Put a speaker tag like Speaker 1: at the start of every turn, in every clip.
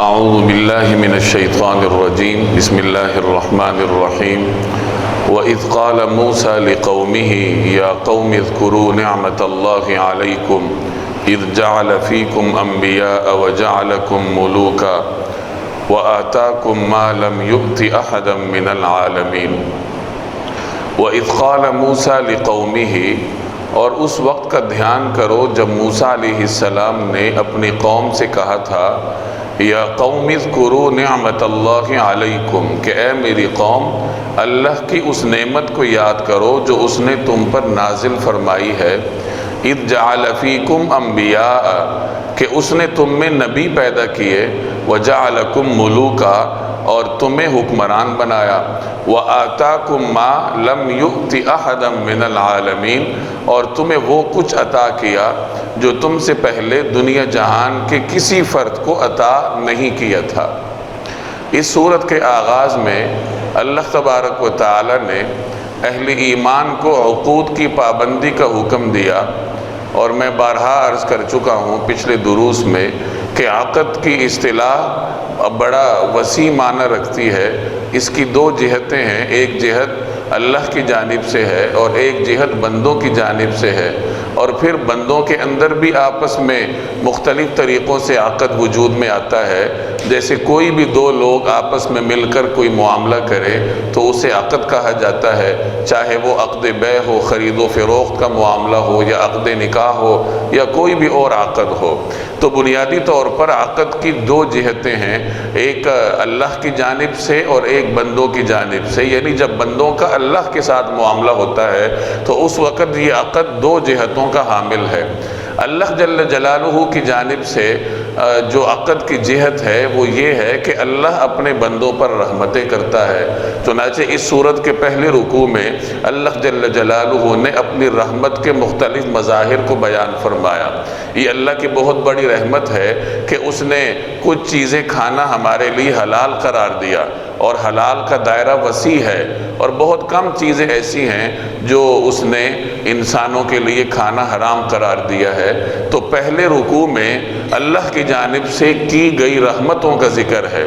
Speaker 1: اعوذ باللہ من الشیطان الرجیم بسم اللہ الرحمن الرحیم وَإِذْ قَالَ مُوسَى لِقَوْمِهِ يَا قَوْمِ اذْكُرُوا نِعْمَةَ اللَّهِ عَلَيْكُمْ إِذْ جَعَلَ فِيكُمْ أَنْبِيَاءَ وَجَعَلَكُمْ مُلُوكًا وَآتَاكُمْ مَا لَمْ يُؤْتِ أَحَدًا مِنَ الْعَالَمِينَ وَإِذْ قَالَ مُوسَى لِقَوْمِهِ، اور اس وقت کا دھیان کرو جب موسیٰ علیہ السلام نے اپنی قوم سے کہا تھا یا قوم اذکروا نعمت اللہ علیکم، کہ اے میری قوم اللہ کی اس نعمت کو یاد کرو جو اس نے تم پر نازل فرمائی ہے۔ اذ جعل فیکم انبیاء، کہ اس نے تم میں نبی پیدا کیے، وجعلکم ملوکا، اور تمہیں حکمران بنایا، وآتاکم ما لم یؤت احدا من العالمین، اور تمہیں وہ کچھ عطا کیا جو تم سے پہلے دنیا جہان کے کسی فرد کو عطا نہیں کیا تھا۔ اس سورت کے آغاز میں اللہ تبارک و تعالی نے اہل ایمان کو عقود کی پابندی کا حکم دیا، اور میں بارہا عرض کر چکا ہوں پچھلے دروس میں کہ عقد کی اصطلاح بڑا وسیع معنی رکھتی ہے۔ اس کی دو جہتیں ہیں، ایک جہت اللہ کی جانب سے ہے اور ایک جہت بندوں کی جانب سے ہے، اور پھر بندوں کے اندر بھی آپس میں مختلف طریقوں سے عقد وجود میں آتا ہے۔ جیسے کوئی بھی دو لوگ آپس میں مل کر کوئی معاملہ کرے تو اسے عقد کہا جاتا ہے، چاہے وہ عقد بیع ہو، خرید و فروخت کا معاملہ ہو، یا عقد نکاح ہو، یا کوئی بھی اور عقد ہو۔ تو بنیادی طور پر عقد کی دو جہتیں ہیں، ایک اللہ کی جانب سے اور ایک بندوں کی جانب سے، یعنی جب بندوں کا اللہ کے ساتھ معاملہ ہوتا ہے تو اس وقت یہ عقد دو جہتوں کا حامل ہے۔ اللہ جل جلالہ کی جانب سے جو عقد کی جہت ہے وہ یہ ہے کہ اللہ اپنے بندوں پر رحمتیں کرتا ہے۔ چنانچہ اس سورت کے پہلے رکوع میں اللہ جل جلالہ نے اپنی رحمت کے مختلف مظاہر کو بیان فرمایا۔ یہ اللہ کی بہت بڑی رحمت ہے کہ اس نے کچھ چیزیں کھانا ہمارے لیے حلال قرار دیا، اور حلال کا دائرہ وسیع ہے، اور بہت کم چیزیں ایسی ہیں جو اس نے انسانوں کے لیے کھانا حرام قرار دیا ہے۔ تو پہلے رکوع میں اللہ کی جانب سے کی گئی رحمتوں کا ذکر ہے،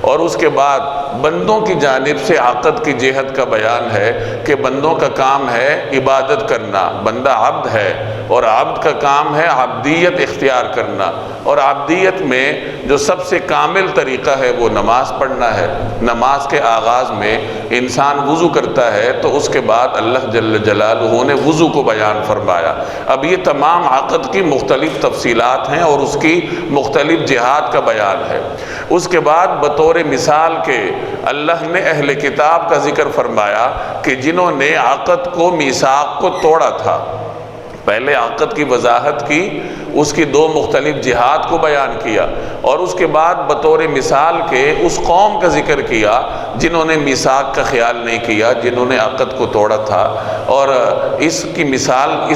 Speaker 1: اور اس کے بعد بندوں کی جانب سے عقد کی جہت کا بیان ہے کہ بندوں کا کام ہے عبادت کرنا، بندہ عبد ہے، اور عبد کا کام ہے عبدیت اختیار کرنا، اور عبدیت میں جو سب سے کامل طریقہ ہے وہ نماز پڑھنا ہے۔ نماز کے آغاز میں انسان وضو کرتا ہے تو اس کے بعد اللہ جل جلالہ نے وضو کو بیان فرمایا۔ اب یہ تمام عقد کی مختلف تفصیلات ہیں اور اس کی مختلف جہات کا بیان ہے۔ اس کے بعد بطور مثال کے اللہ نے اہل کتاب کا ذکر فرمایا کہ جنہوں نے عقد کو میثاق کو توڑا تھا۔ پہلے عقد کی وضاحت کی، اس کی دو مختلف جہات کو بیان کیا، اور اس کے بعد بطور مثال کے اس قوم کا ذکر کیا جنہوں نے میثاق کا خیال نہیں کیا، جنہوں نے عقد کو توڑا تھا۔ اور اس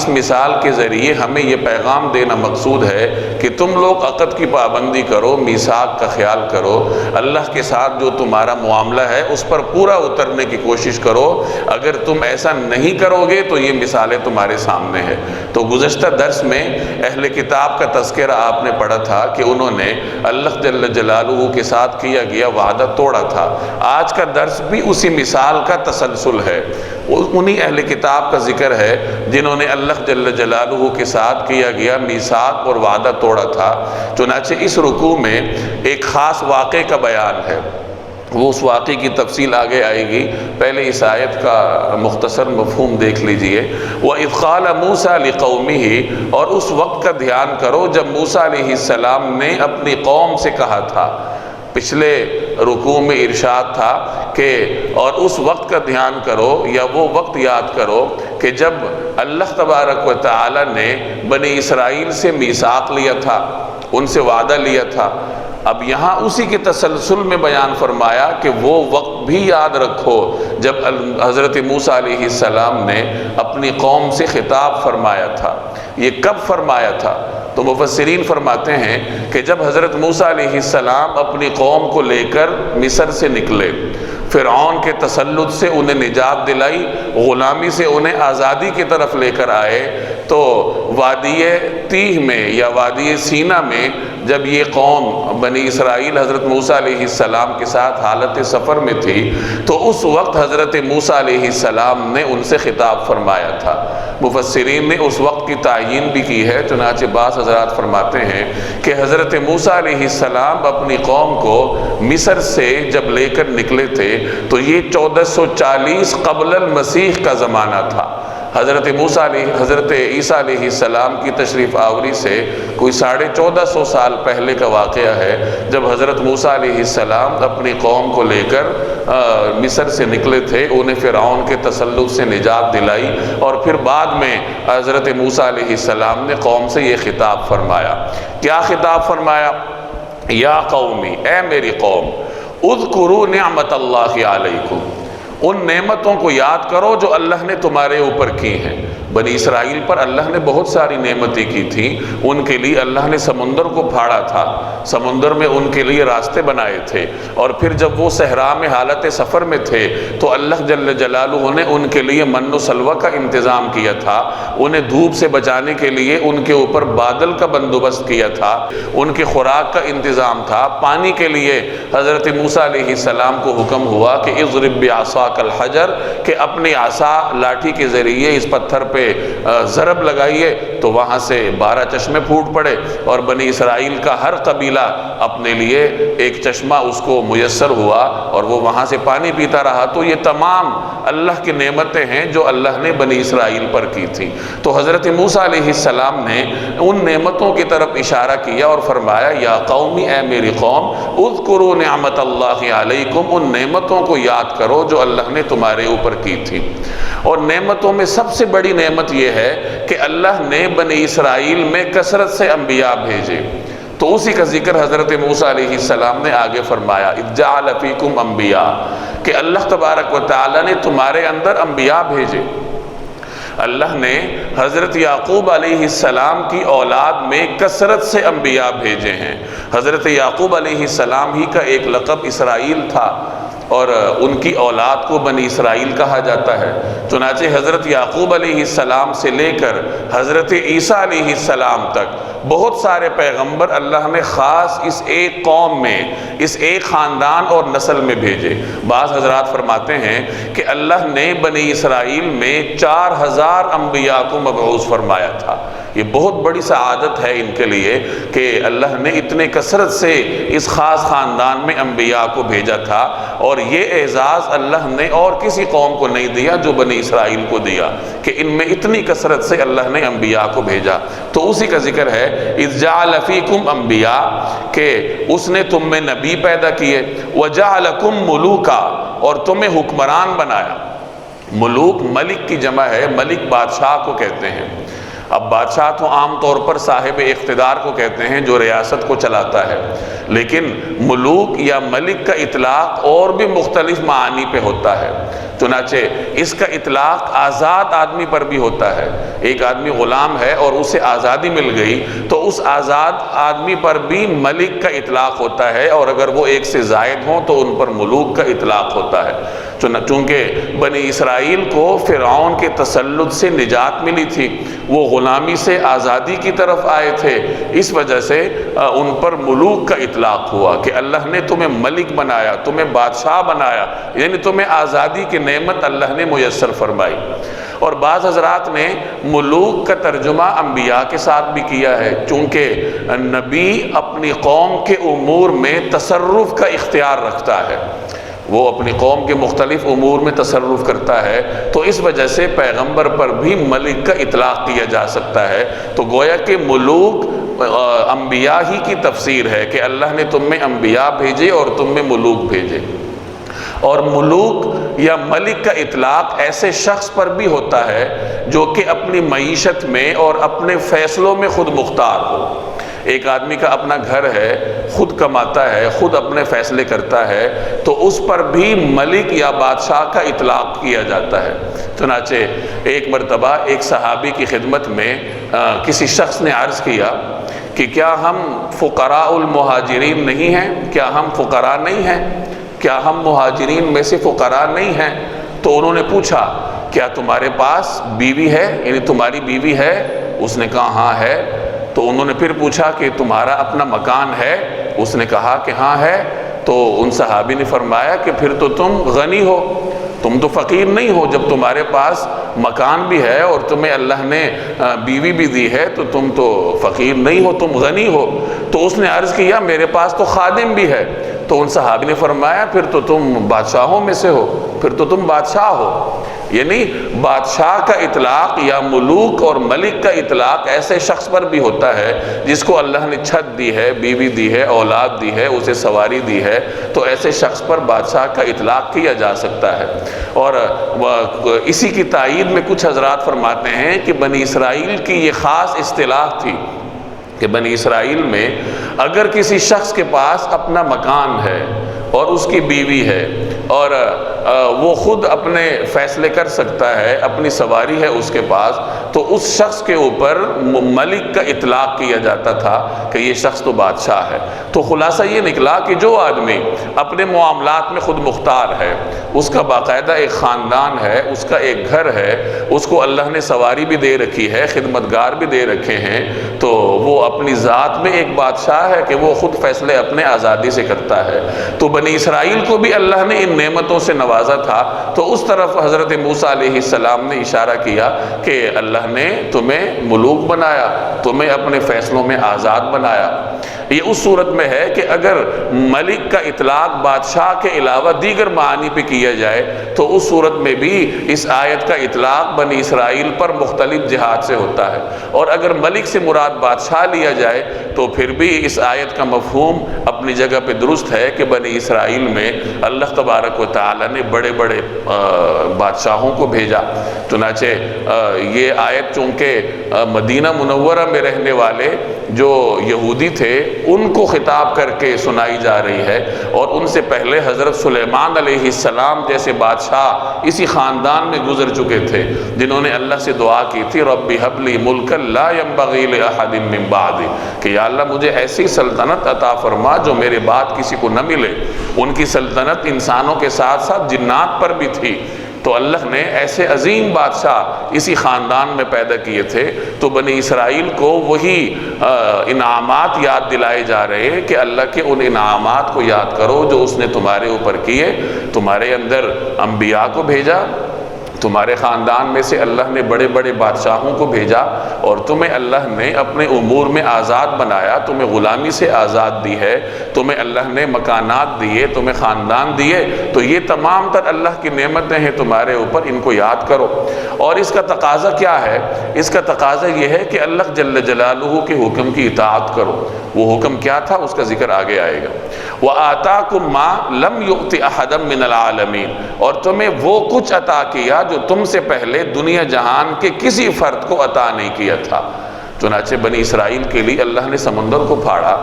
Speaker 1: مثال کے ذریعے ہمیں یہ پیغام دینا مقصود ہے کہ تم لوگ عقد کی پابندی کرو، میثاق کا خیال کرو، اللہ کے ساتھ جو تمہارا معاملہ ہے اس پر پورا اترنے کی کوشش کرو۔ اگر تم ایسا نہیں کرو گے تو یہ مثالیں تمہارے سامنے ہیں۔ تو گزشتہ درس میں اہل کتاب کا تذکرہ آپ نے پڑھا تھا کہ انہوں نے اللہ جل جلالہ کے ساتھ کیا گیا وعدہ توڑا تھا۔ آج کا درس بھی اسی مثال کا تسلسل ہے، انہی اہل کتاب کا ذکر ہے جنہوں نے اللہ جل جلالہ کے ساتھ کیا گیا میثاق اور وعدہ توڑا تھا۔ چنانچہ اس رکوع میں ایک خاص واقعے کا بیان ہے، وہ اس واقعے کی تفصیل آگے آئے گی۔ پہلے اس آیت کا مختصر مفہوم دیکھ لیجئے۔ وَإِذْ قَالَ مُوسَى لِقَوْمِهِ، اور اس وقت کا دھیان کرو جب موسیٰ علیہ السلام نے اپنی قوم سے کہا تھا۔ پچھلے رکوع میں ارشاد تھا کہ اور اس وقت کا دھیان کرو یا وہ وقت یاد کرو کہ جب اللہ تبارک و تعالی نے بنی اسرائیل سے میثاق لیا تھا، ان سے وعدہ لیا تھا۔ اب یہاں اسی کے تسلسل میں بیان فرمایا کہ وہ وقت بھی یاد رکھو جب حضرت موسیٰ علیہ السلام نے اپنی قوم سے خطاب فرمایا تھا۔ یہ کب فرمایا تھا؟ تو مفسرین فرماتے ہیں کہ جب حضرت موسیٰ علیہ السلام اپنی قوم کو لے کر مصر سے نکلے، فرعون کے تسلط سے انہیں نجات دلائی، غلامی سے انہیں آزادی کی طرف لے کر آئے، تو وادی تیہ میں یا وادی سینا میں جب یہ قوم بنی اسرائیل حضرت موسیٰ علیہ السلام کے ساتھ حالت سفر میں تھی تو اس وقت حضرت موسیٰ علیہ السلام نے ان سے خطاب فرمایا تھا۔ مفسرین نے اس وقت کی تعیین بھی کی ہے، چنانچہ بعض حضرات فرماتے ہیں کہ حضرت موسیٰ علیہ السلام اپنی قوم کو مصر سے جب لے کر نکلے تھے تو یہ 1440 قبل المسیح کا زمانہ تھا۔ حضرت عیسیٰ علیہ السلام کی تشریف آوری سے کوئی 1450 سال پہلے کا واقعہ ہے، جب حضرت موسیٰ علیہ السلام اپنی قوم کو لے کر مصر سے نکلے تھے، انہیں فرعون کے تسلط سے نجات دلائی، اور پھر بعد میں حضرت موسیٰ علیہ السلام نے قوم سے یہ خطاب فرمایا۔ کیا خطاب فرمایا؟ یا قومی، اے میری قوم، اذکروا نعمت اللہ علیکم، ان نعمتوں کو یاد کرو جو اللہ نے تمہارے اوپر کی ہیں۔ بنی اسرائیل پر اللہ نے بہت ساری نعمتیں کی تھیں، ان کے لیے اللہ نے سمندر کو پھاڑا تھا، سمندر میں ان کے لیے راستے بنائے تھے، اور پھر جب وہ صحرا میں حالت سفر میں تھے تو اللہ جل جلالہ نے ان کے لیے من و سلوہ کا انتظام کیا تھا، انہیں دھوپ سے بچانے کے لیے ان کے اوپر بادل کا بندوبست کیا تھا، ان کے خوراک کا انتظام تھا۔ پانی کے لیے حضرت موسیٰ علیہ السلام کو حکم ہوا کہ اضرب بعصاک الحجر، کہ اپنی عصا لاٹھی کے ذریعے اس پتھر پہ ضرب لگائیے، تو وہاں سے 12 چشمے پھوٹ پڑے، اور بنی اسرائیل کا ہر قبیلہ اپنے لیے ایک چشمہ اس کو میسر ہوا اور وہ وہاں سے پانی پیتا رہا۔ تو یہ تمام اللہ کی نعمتیں ہیں جو اللہ نے بنی اسرائیل پر کی تھی۔ تو حضرت موسیٰ علیہ السلام نے ان نعمتوں کی طرف اشارہ کیا اور فرمایا، یا قومی، اے میری قوم، اذکروا نعمت اللہ علیکم، ان نعمتوں کو یاد کرو جو اللہ نے تمہارے اوپر کی تھی۔ اور نعمتوں میں سب سے بڑی نعمت یہ ہے کہ اللہ نے بنی اسرائیل میں کثرت سے انبیاء بھیجے۔ تو اسی کا ذکر حضرت موسیٰ علیہ السلام نے آگے فرمایا، اذ جعل فیکم انبیاء، کہ اللہ تبارک و تعالی نے تمہارے اندر انبیاء بھیجے۔ اللہ نے حضرت یعقوب علیہ السلام کی اولاد میں کثرت سے انبیاء بھیجے ہیں۔ حضرت یعقوب علیہ السلام ہی کا ایک لقب اسرائیل تھا، اور ان کی اولاد کو بنی اسرائیل کہا جاتا ہے۔ چنانچہ حضرت یعقوب علیہ السلام سے لے کر حضرت عیسیٰ علیہ السلام تک بہت سارے پیغمبر اللہ نے خاص اس ایک قوم میں، اس ایک خاندان اور نسل میں بھیجے۔ بعض حضرات فرماتے ہیں کہ اللہ نے بنی اسرائیل میں 4000 انبیاء کو مبعوث فرمایا تھا۔ یہ بہت بڑی سعادت ہے ان کے لیے کہ اللہ نے اتنے کثرت سے اس خاص خاندان میں انبیاء کو بھیجا تھا، اور یہ اعزاز اللہ نے اور کسی قوم کو نہیں دیا جو بنی اسرائیل کو دیا کہ ان میں اتنی کثرت سے اللہ نے انبیاء کو بھیجا۔ تو اسی کا ذکر ہے، اذ جعل فیکم انبیاء، کہ اس نے تم میں نبی پیدا کیے، وجعلکم ملوکا، اور تمہیں حکمران بنایا۔ ملوک ملک کی جمع ہے، ملک بادشاہ کو کہتے ہیں۔ اب بادشاہ تو عام طور پر صاحب اقتدار کو کہتے ہیں جو ریاست کو چلاتا ہے، لیکن ملوک یا ملک کا اطلاق اور بھی مختلف معانی پہ ہوتا ہے۔ چنانچہ اس کا اطلاق آزاد آدمی پر بھی ہوتا ہے۔ ایک آدمی غلام ہے اور اسے آزادی مل گئی تو اس آزاد آدمی پر بھی ملک کا اطلاق ہوتا ہے، اور اگر وہ ایک سے زائد ہوں تو ان پر ملوک کا اطلاق ہوتا ہے۔ چونکہ بنی اسرائیل کو فرعون کے تسلط سے نجات ملی تھی، وہ غلامی سے آزادی کی طرف آئے تھے، اس وجہ سے ان پر ملوک کا اطلاق ہوا کہ اللہ نے تمہیں ملک بنایا، تمہیں بادشاہ بنایا، یعنی تمہیں آزادی کی نعمت اللہ نے میسر فرمائی۔ اور بعض حضرات نے ملوک کا ترجمہ انبیاء کے ساتھ بھی کیا ہے، چونکہ نبی اپنی قوم کے امور میں تصرف کا اختیار رکھتا ہے، وہ اپنی قوم کے مختلف امور میں تصرف کرتا ہے، تو اس وجہ سے پیغمبر پر بھی ملک کا اطلاق کیا جا سکتا ہے۔ تو گویا کہ ملوک انبیاء ہی کی تفسیر ہے کہ اللہ نے تم میں انبیاء بھیجے اور تم میں ملوک بھیجے۔ اور ملوک یا ملک کا اطلاق ایسے شخص پر بھی ہوتا ہے جو کہ اپنی معیشت میں اور اپنے فیصلوں میں خود مختار ہو۔ ایک آدمی کا اپنا گھر ہے، خود کماتا ہے، خود اپنے فیصلے کرتا ہے، تو اس پر بھی ملک یا بادشاہ کا اطلاق کیا جاتا ہے۔ چنانچہ ایک مرتبہ ایک صحابی کی خدمت میں کسی شخص نے عرض کیا کہ کیا ہم فقراء المہاجرین نہیں ہیں؟ کیا ہم فقراء نہیں ہیں؟ کیا ہم مہاجرین میں سے فقراء نہیں ہیں؟ تو انہوں نے پوچھا کیا تمہارے پاس بیوی ہے، یعنی تمہاری بیوی ہے؟ اس نے کہا ہاں ہے۔ تو انہوں نے پھر پوچھا کہ تمہارا اپنا مکان ہے؟ اس نے کہا کہ ہاں ہے۔ تو ان صحابی نے فرمایا کہ پھر تو تم غنی ہو، تم تو فقیر نہیں ہو، جب تمہارے پاس مکان بھی ہے اور تمہیں اللہ نے بیوی بھی دی ہے تو تم تو فقیر نہیں ہو، تم غنی ہو۔ تو اس نے عرض کیا میرے پاس تو خادم بھی ہے۔ تو ان صحابی نے فرمایا پھر تو تم بادشاہوں میں سے ہو، پھر تو تم بادشاہ ہو۔ یعنی بادشاہ کا اطلاق یا ملوک اور ملک کا اطلاق ایسے شخص پر بھی ہوتا ہے جس کو اللہ نے چھت دی ہے، بیوی دی ہے، اولاد دی ہے، اسے سواری دی ہے، تو ایسے شخص پر بادشاہ کا اطلاق کیا جا سکتا ہے۔ اور اسی کی تائید میں کچھ حضرات فرماتے ہیں کہ بنی اسرائیل کی یہ خاص اصطلاح تھی کہ بنی اسرائیل میں اگر کسی شخص کے پاس اپنا مکان ہے اور اس کی بیوی ہے اور وہ خود اپنے فیصلے کر سکتا ہے، اپنی سواری ہے اس کے پاس، تو اس شخص کے اوپر ملک کا اطلاق کیا جاتا تھا کہ یہ شخص تو بادشاہ ہے۔ تو خلاصہ یہ نکلا کہ جو آدمی اپنے معاملات میں خود مختار ہے، اس کا باقاعدہ ایک خاندان ہے، اس کا ایک گھر ہے، اس کو اللہ نے سواری بھی دے رکھی ہے، خدمتگار بھی دے رکھے ہیں، تو وہ اپنی ذات میں ایک بادشاہ ہے کہ وہ خود فیصلے اپنے آزادی سے کرتا ہے۔ تو بنی اسرائیل کو بھی اللہ نے ان نعمتوں سے نوازا تھا، تو اس طرف حضرت موسیٰ علیہ السلام نے اشارہ کیا کہ اللہ نے تمہیں ملوک بنایا، تمہیں اپنے فیصلوں میں آزاد بنایا۔ یہ اس صورت میں ہے کہ اگر ملک کا اطلاق بادشاہ کے علاوہ دیگر معانی پہ کیا جائے تو اس صورت میں بھی اس آیت کا اطلاق بنی اسرائیل پر مختلف جہات سے ہوتا ہے، اور اگر ملک سے مراد بادشاہ لیا جائے تو پھر بھی اس آیت کا مفہوم اپنی جگہ پہ درست ہے کہ بنی اسرائیل میں اللہ تبارک و تعالی نے بڑے بڑے بادشاہوں کو بھیجا۔ چنانچہ یہ آیت چونکہ مدینہ منورہ میں رہنے والے جو یہودی تھے ان کو خطاب کر کے سنائی جا رہی ہے، اور ان سے پہلے حضرت سلیمان علیہ السلام جیسے بادشاہ اسی خاندان میں گزر چکے تھے جنہوں نے اللہ سے دعا کی تھی رب ہب لی ملکا لا ينبغی لأحد من بعدی، کہ یا اللہ مجھے ایسی سلطنت عطا فرما جو میرے بعد کسی کو نہ ملے۔ ان کی سلطنت انسانوں کے ساتھ ساتھ جنات پر بھی تھی، تو اللہ نے ایسے عظیم بادشاہ اسی خاندان میں پیدا کیے تھے۔ تو بنی اسرائیل کو وہی انعامات یاد دلائے جا رہے ہیں کہ اللہ کے ان انعامات کو یاد کرو جو اس نے تمہارے اوپر کیے، تمہارے اندر انبیاء کو بھیجا، تمہارے خاندان میں سے اللہ نے بڑے بڑے بادشاہوں کو بھیجا، اور تمہیں اللہ نے اپنے امور میں آزاد بنایا، تمہیں غلامی سے آزاد دی ہے، تمہیں اللہ نے مکانات دیے، تمہیں خاندان دیے۔ تو یہ تمام تر اللہ کی نعمتیں ہیں تمہارے اوپر، ان کو یاد کرو۔ اور اس کا تقاضا کیا ہے؟ اس کا تقاضا یہ ہے کہ اللہ جل جلالہ کے حکم کی اطاعت کرو۔ وہ حکم کیا تھا اس کا ذکر آگے آئے گا۔ وَآتَاكُم مَّا لَمْ يُؤْتِ أَحَدًا مِّنَ الْعَالَمِينَ، اور تمہیں وہ کچھ عطا کیا جو تم سے پہلے دنیا جہان کے کسی فرد کو عطا نہیں کیا تھا۔ چنانچہ بنی اسرائیل کے لیے اللہ نے سمندر کو پھاڑا،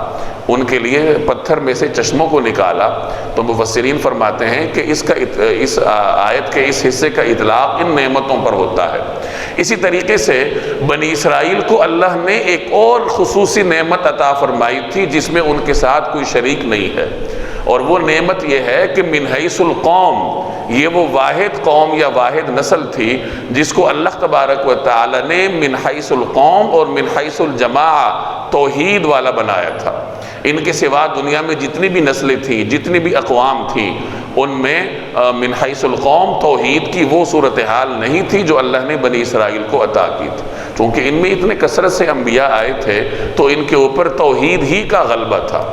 Speaker 1: ان کے لیے پتھر میں سے چشموں کو نکالا۔ تو مفسرین فرماتے ہیں کہ اس آیت کے اس حصے کا اطلاق ان نعمتوں پر ہوتا ہے۔ اسی طریقے سے بنی اسرائیل کو اللہ نے ایک اور خصوصی نعمت عطا فرمائی تھی جس میں ان کے ساتھ کوئی شریک نہیں ہے، اور وہ نعمت یہ ہے کہ من حیث القوم، یہ وہ واحد قوم یا واحد نسل تھی جس کو اللہ تبارک و تعالی نے من حیث القوم اور من حیث الجماعہ توحید والا بنایا تھا۔ ان کے سوا دنیا میں جتنی بھی نسلیں تھیں، جتنی بھی اقوام تھیں، ان میں من حیث القوم توحید کی وہ صورتحال نہیں تھی جو اللہ نے بنی اسرائیل کو عطا کی تھی۔ چونکہ ان میں اتنے کثرت سے انبیاء آئے تھے تو ان کے اوپر توحید ہی کا غلبہ تھا۔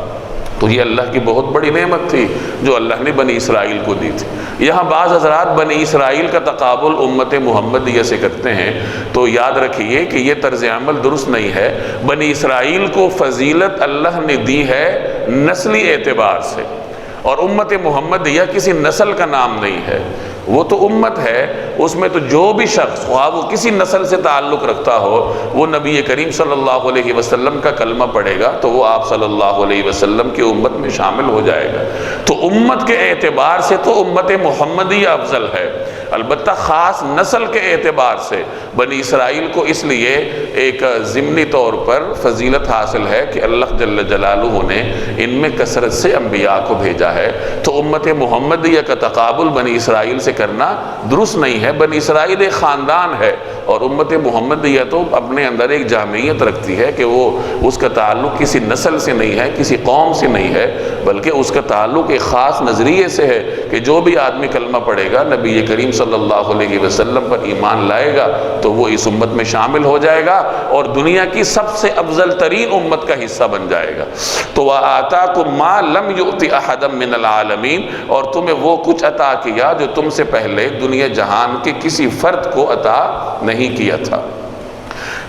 Speaker 1: تو یہ اللہ کی بہت بڑی نعمت تھی جو اللہ نے بنی اسرائیل کو دی تھی۔ یہاں بعض حضرات بنی اسرائیل کا تقابل امت محمدیہ سے کرتے ہیں، تو یاد رکھیے کہ یہ طرز عمل درست نہیں ہے۔ بنی اسرائیل کو فضیلت اللہ نے دی ہے نسلی اعتبار سے، اور امت محمدیہ کسی نسل کا نام نہیں ہے، وہ تو امت ہے، اس میں تو جو بھی شخص خواہ وہ کسی نسل سے تعلق رکھتا ہو وہ نبی کریم صلی اللہ علیہ وسلم کا کلمہ پڑھے گا تو وہ آپ صلی اللہ علیہ وسلم کی امت میں شامل ہو جائے گا۔ تو امت کے اعتبار سے تو امت محمدیہ افضل ہے۔ البتہ البتہ خاص نسل کے اعتبار سے بنی اسرائیل کو اس لیے ایک ضمنی طور پر فضیلت حاصل ہے کہ اللہ جل جلالہ نے ان میں کثرت سے انبیاء کو بھیجا ہے۔ تو امت محمدیہ کا تقابل بنی اسرائیل سے کرنا درست نہیں ہے۔ بنی اسرائیل ایک خاندان ہے اور امت محمدیہ تو اپنے اندر ایک جامعیت رکھتی ہے کہ وہ اس کا تعلق کسی نسل سے نہیں ہے، کسی قوم سے نہیں ہے، بلکہ اس کا تعلق ایک خاص نظریے سے ہے کہ جو بھی آدمی کلمہ پڑھے گا، نبی کریم صلی اللہ علیہ وسلم پر ایمان لائے گا تو وہ اس امت میں شامل ہو جائے گا اور دنیا کی سب سے افضل ترین امت کا حصہ بن جائے گا۔ تو وَآتَاكُم مَا لَمْ يُؤْتِ أَحَدًا مِّنَ الْعَالَمِينَ، اور تمہیں وہ کچھ عطا کیا جو تم سے پہلے دنیا جہان کے کسی فرد کو عطا نہیں کیا تھا۔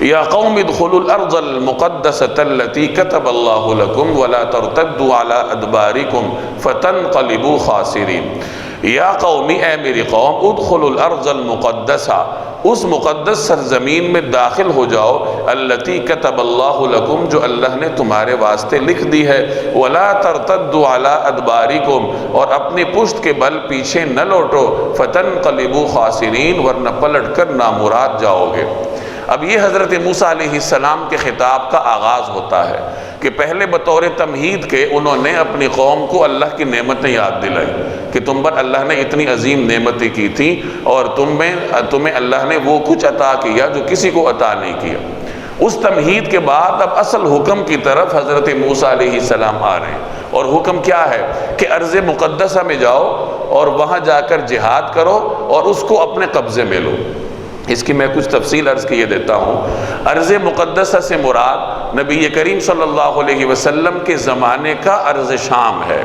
Speaker 1: یا قوم ادخلوا الارض المقدسة التي كتب الله لكم ولا ترتدوا على ادباركم فتنقلبوا خاسرين۔ یا قومی، اے میری قوم، ادخلوا الارض المقدسہ، اس مقدس سرزمین میں داخل ہو جاؤ، التی کتب اللہ لکم، جو اللہ نے تمہارے واسطے لکھ دی ہے، ولا ترتدوا علی ادبارکم، اور اپنی پشت کے بل پیچھے نہ لوٹو، فتنقلبوا خاسرین، ورنہ پلٹ کر نامراد جاؤ گے۔ اب یہ حضرت موسیٰ علیہ السلام کے خطاب کا آغاز ہوتا ہے کہ پہلے بطور تمہید کے انہوں نے اپنی قوم کو اللہ کی نعمتیں یاد دلائی کہ تم پر اللہ نے اتنی عظیم نعمتیں کی تھیں اور تمہیں اللہ نے وہ کچھ عطا کیا جو کسی کو عطا نہیں کیا۔ اس تمہید کے بعد اب اصل حکم کی طرف حضرت موسیٰ علیہ السلام آ رہے ہیں، اور حکم کیا ہے کہ ارض مقدسہ میں جاؤ اور وہاں جا کر جہاد کرو اور اس کو اپنے قبضے میں لو۔ اس کی میں کچھ تفصیل عرض کیے دیتا ہوں۔ ارض مقدسہ سے مراد نبی کریم صلی اللہ علیہ وسلم کے زمانے کا ارض شام ہے،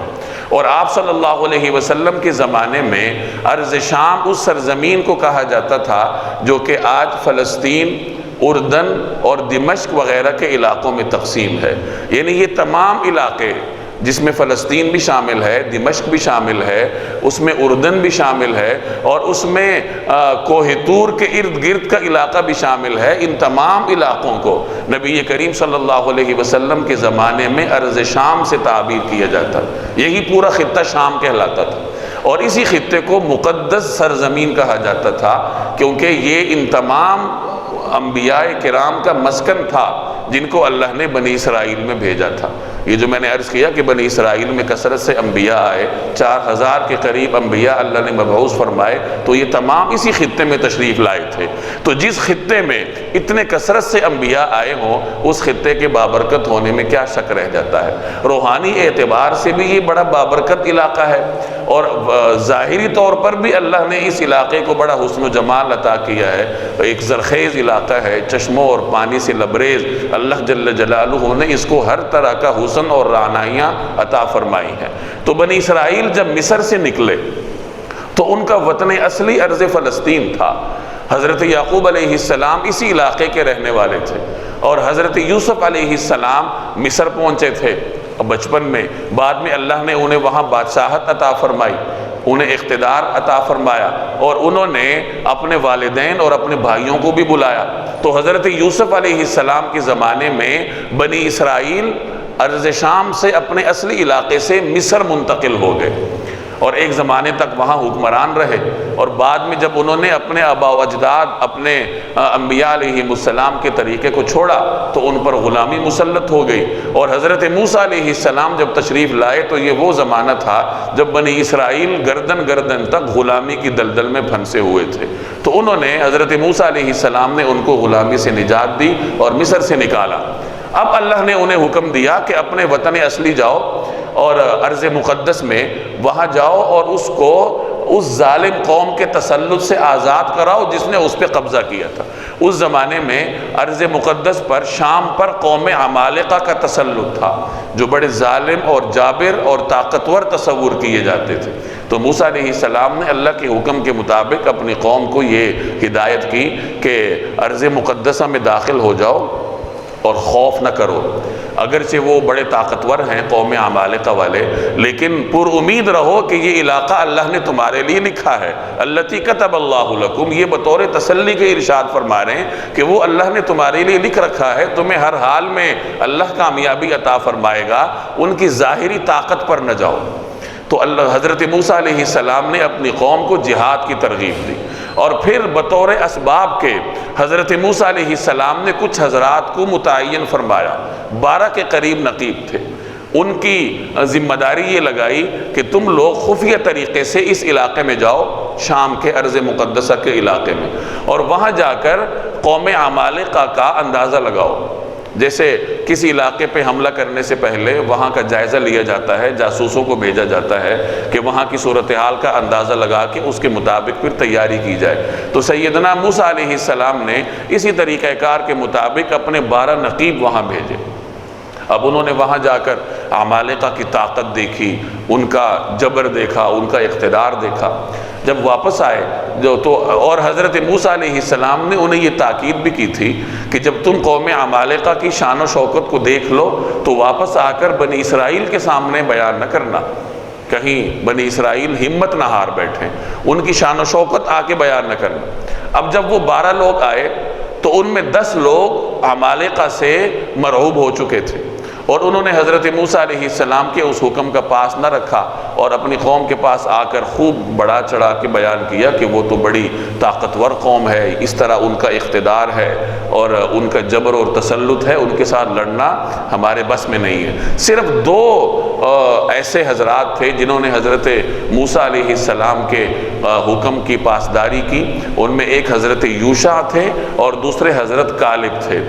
Speaker 1: اور آپ صلی اللہ علیہ وسلم کے زمانے میں ارض شام اس سرزمین کو کہا جاتا تھا جو کہ آج فلسطین، اردن اور دمشق وغیرہ کے علاقوں میں تقسیم ہے۔ یعنی یہ تمام علاقے جس میں فلسطین بھی شامل ہے، دمشق بھی شامل ہے، اس میں اردن بھی شامل ہے، اور اس میں کوہ طور کے ارد گرد کا علاقہ بھی شامل ہے، ان تمام علاقوں کو نبی کریم صلی اللہ علیہ وسلم کے زمانے میں ارض شام سے تعبیر کیا جاتا، یہی پورا خطہ شام کہلاتا تھا، اور اسی خطے کو مقدس سرزمین کہا جاتا تھا کیونکہ یہ ان تمام انبیاء کرام کا مسکن تھا جن کو اللہ نے بنی اسرائیل میں بھیجا تھا۔ یہ جو میں نے عرض کیا کہ بنی اسرائیل میں کثرت سے انبیاء آئے، 4000 کے قریب انبیاء اللہ نے مبعوث فرمائے، تو یہ تمام اسی خطے میں تشریف لائے تھے۔ تو جس خطے میں اتنے کثرت سے انبیاء آئے ہوں، اس خطے کے بابرکت ہونے میں کیا شک رہ جاتا ہے۔ روحانی اعتبار سے بھی یہ بڑا بابرکت علاقہ ہے، اور ظاہری طور پر بھی اللہ نے اس علاقے کو بڑا حسن و جمال عطا کیا ہے۔ ایک زرخیز علاقہ ہے، چشموں اور پانی سے لبریز، اللہ جل جلالہ نے اس کو ہر طرح کا حسن اور رعنائیاں عطا فرمائی ہیں۔ تو بنی اسرائیل جب مصر سے نکلے تو ان کا وطن اصلی ارض فلسطین تھا۔ حضرت یعقوب علیہ السلام اسی علاقے کے رہنے والے تھے، اور حضرت یوسف علیہ السلام مصر پہنچے تھے بچپن میں، بعد میں اللہ نے انہیں وہاں بادشاہت عطا فرمائی، انہیں اقتدار عطا فرمایا، اور انہوں نے اپنے والدین اور اپنے بھائیوں کو بھی بلایا۔ تو حضرت یوسف علیہ السلام کے زمانے میں بنی اسرائیل ارض شام سے اپنے اصلی علاقے سے مصر منتقل ہو گئے، اور ایک زمانے تک وہاں حکمران رہے، اور بعد میں جب انہوں نے اپنے آباء و اجداد، اپنے انبیاء علیہ السلام کے طریقے کو چھوڑا تو ان پر غلامی مسلط ہو گئی، اور حضرت موسیٰ علیہ السلام جب تشریف لائے تو یہ وہ زمانہ تھا جب بنی اسرائیل گردن گردن تک غلامی کی دلدل میں پھنسے ہوئے تھے۔ تو انہوں نے حضرت موسیٰ علیہ السلام نے ان کو غلامی سے نجات دی اور مصر سے نکالا۔ اب اللہ نے انہیں حکم دیا کہ اپنے وطن اصلی جاؤ اور ارض مقدس میں وہاں جاؤ اور اس کو اس ظالم قوم کے تسلط سے آزاد کراؤ جس نے اس پہ قبضہ کیا تھا۔ اس زمانے میں ارض مقدس پر، شام پر قوم عمالقہ کا تسلط تھا جو بڑے ظالم اور جابر اور طاقتور تصور کیے جاتے تھے۔ تو موسیٰ علیہ السلام نے اللہ کے حکم کے مطابق اپنی قوم کو یہ ہدایت کی کہ ارض مقدسہ میں داخل ہو جاؤ اور خوف نہ کرو، اگرچہ وہ بڑے طاقتور ہیں قوم عمالقہ والے، لیکن پر امید رہو کہ یہ علاقہ اللہ نے تمہارے لیے لکھا ہے، التی کتب اللہ لکم، یہ بطور تسلی کے ارشاد فرما رہے ہیں کہ وہ اللہ نے تمہارے لیے لکھ رکھا ہے، تمہیں ہر حال میں اللہ کامیابی عطا فرمائے گا، ان کی ظاہری طاقت پر نہ جاؤ۔ تو حضرت موسیٰ علیہ السلام نے اپنی قوم کو جہاد کی ترغیب دی، اور پھر بطور اسباب کے حضرت موسیٰ علیہ السلام نے کچھ حضرات کو متعین فرمایا، 12 کے قریب نقیب تھے، ان کی ذمہ داری یہ لگائی کہ تم لوگ خفیہ طریقے سے اس علاقے میں جاؤ، شام کے ارض مقدسہ کے علاقے میں، اور وہاں جا کر قوم عمالقہ کا اندازہ لگاؤ۔ جیسے کسی علاقے پہ حملہ کرنے سے پہلے وہاں کا جائزہ لیا جاتا ہے، جاسوسوں کو بھیجا جاتا ہے کہ وہاں کی صورتحال کا اندازہ لگا کے اس کے مطابق پھر تیاری کی جائے، تو سیدنا موسیٰ علیہ السلام نے اسی طریقہ کار کے مطابق اپنے 12 نقیب وہاں بھیجے۔ اب انہوں نے وہاں جا کر عمالقہ کی طاقت دیکھی، ان کا جبر دیکھا، ان کا اقتدار دیکھا۔ جب واپس آئے اور حضرت موسیٰ علیہ السلام نے انہیں یہ تاکید بھی کی تھی کہ جب تم قوم عمالقہ کی شان و شوکت کو دیکھ لو تو واپس آ کر بنی اسرائیل کے سامنے بیان نہ کرنا، کہیں بنی اسرائیل ہمت نہ ہار بیٹھیں، ان کی شان و شوکت آ کے بیان نہ کرنا۔ اب جب وہ 12 لوگ آئے تو ان میں 10 لوگ عمالقہ سے مرعوب ہو چکے تھے، اور انہوں نے حضرت موسیٰ علیہ السلام کے اس حکم کا پاس نہ رکھا، اور اپنی قوم کے پاس آ کر خوب بڑا چڑھا کے بیان کیا کہ وہ تو بڑی طاقتور قوم ہے، اس طرح ان کا اقتدار ہے اور ان کا جبر اور تسلط ہے، ان کے ساتھ لڑنا ہمارے بس میں نہیں ہے۔ صرف 2 ایسے حضرات تھے جنہوں نے حضرت موسیٰ علیہ السلام کے حکم کی پاسداری کی، ان میں ایک حضرت یوشع تھے اور دوسرے حضرت کالب تھے۔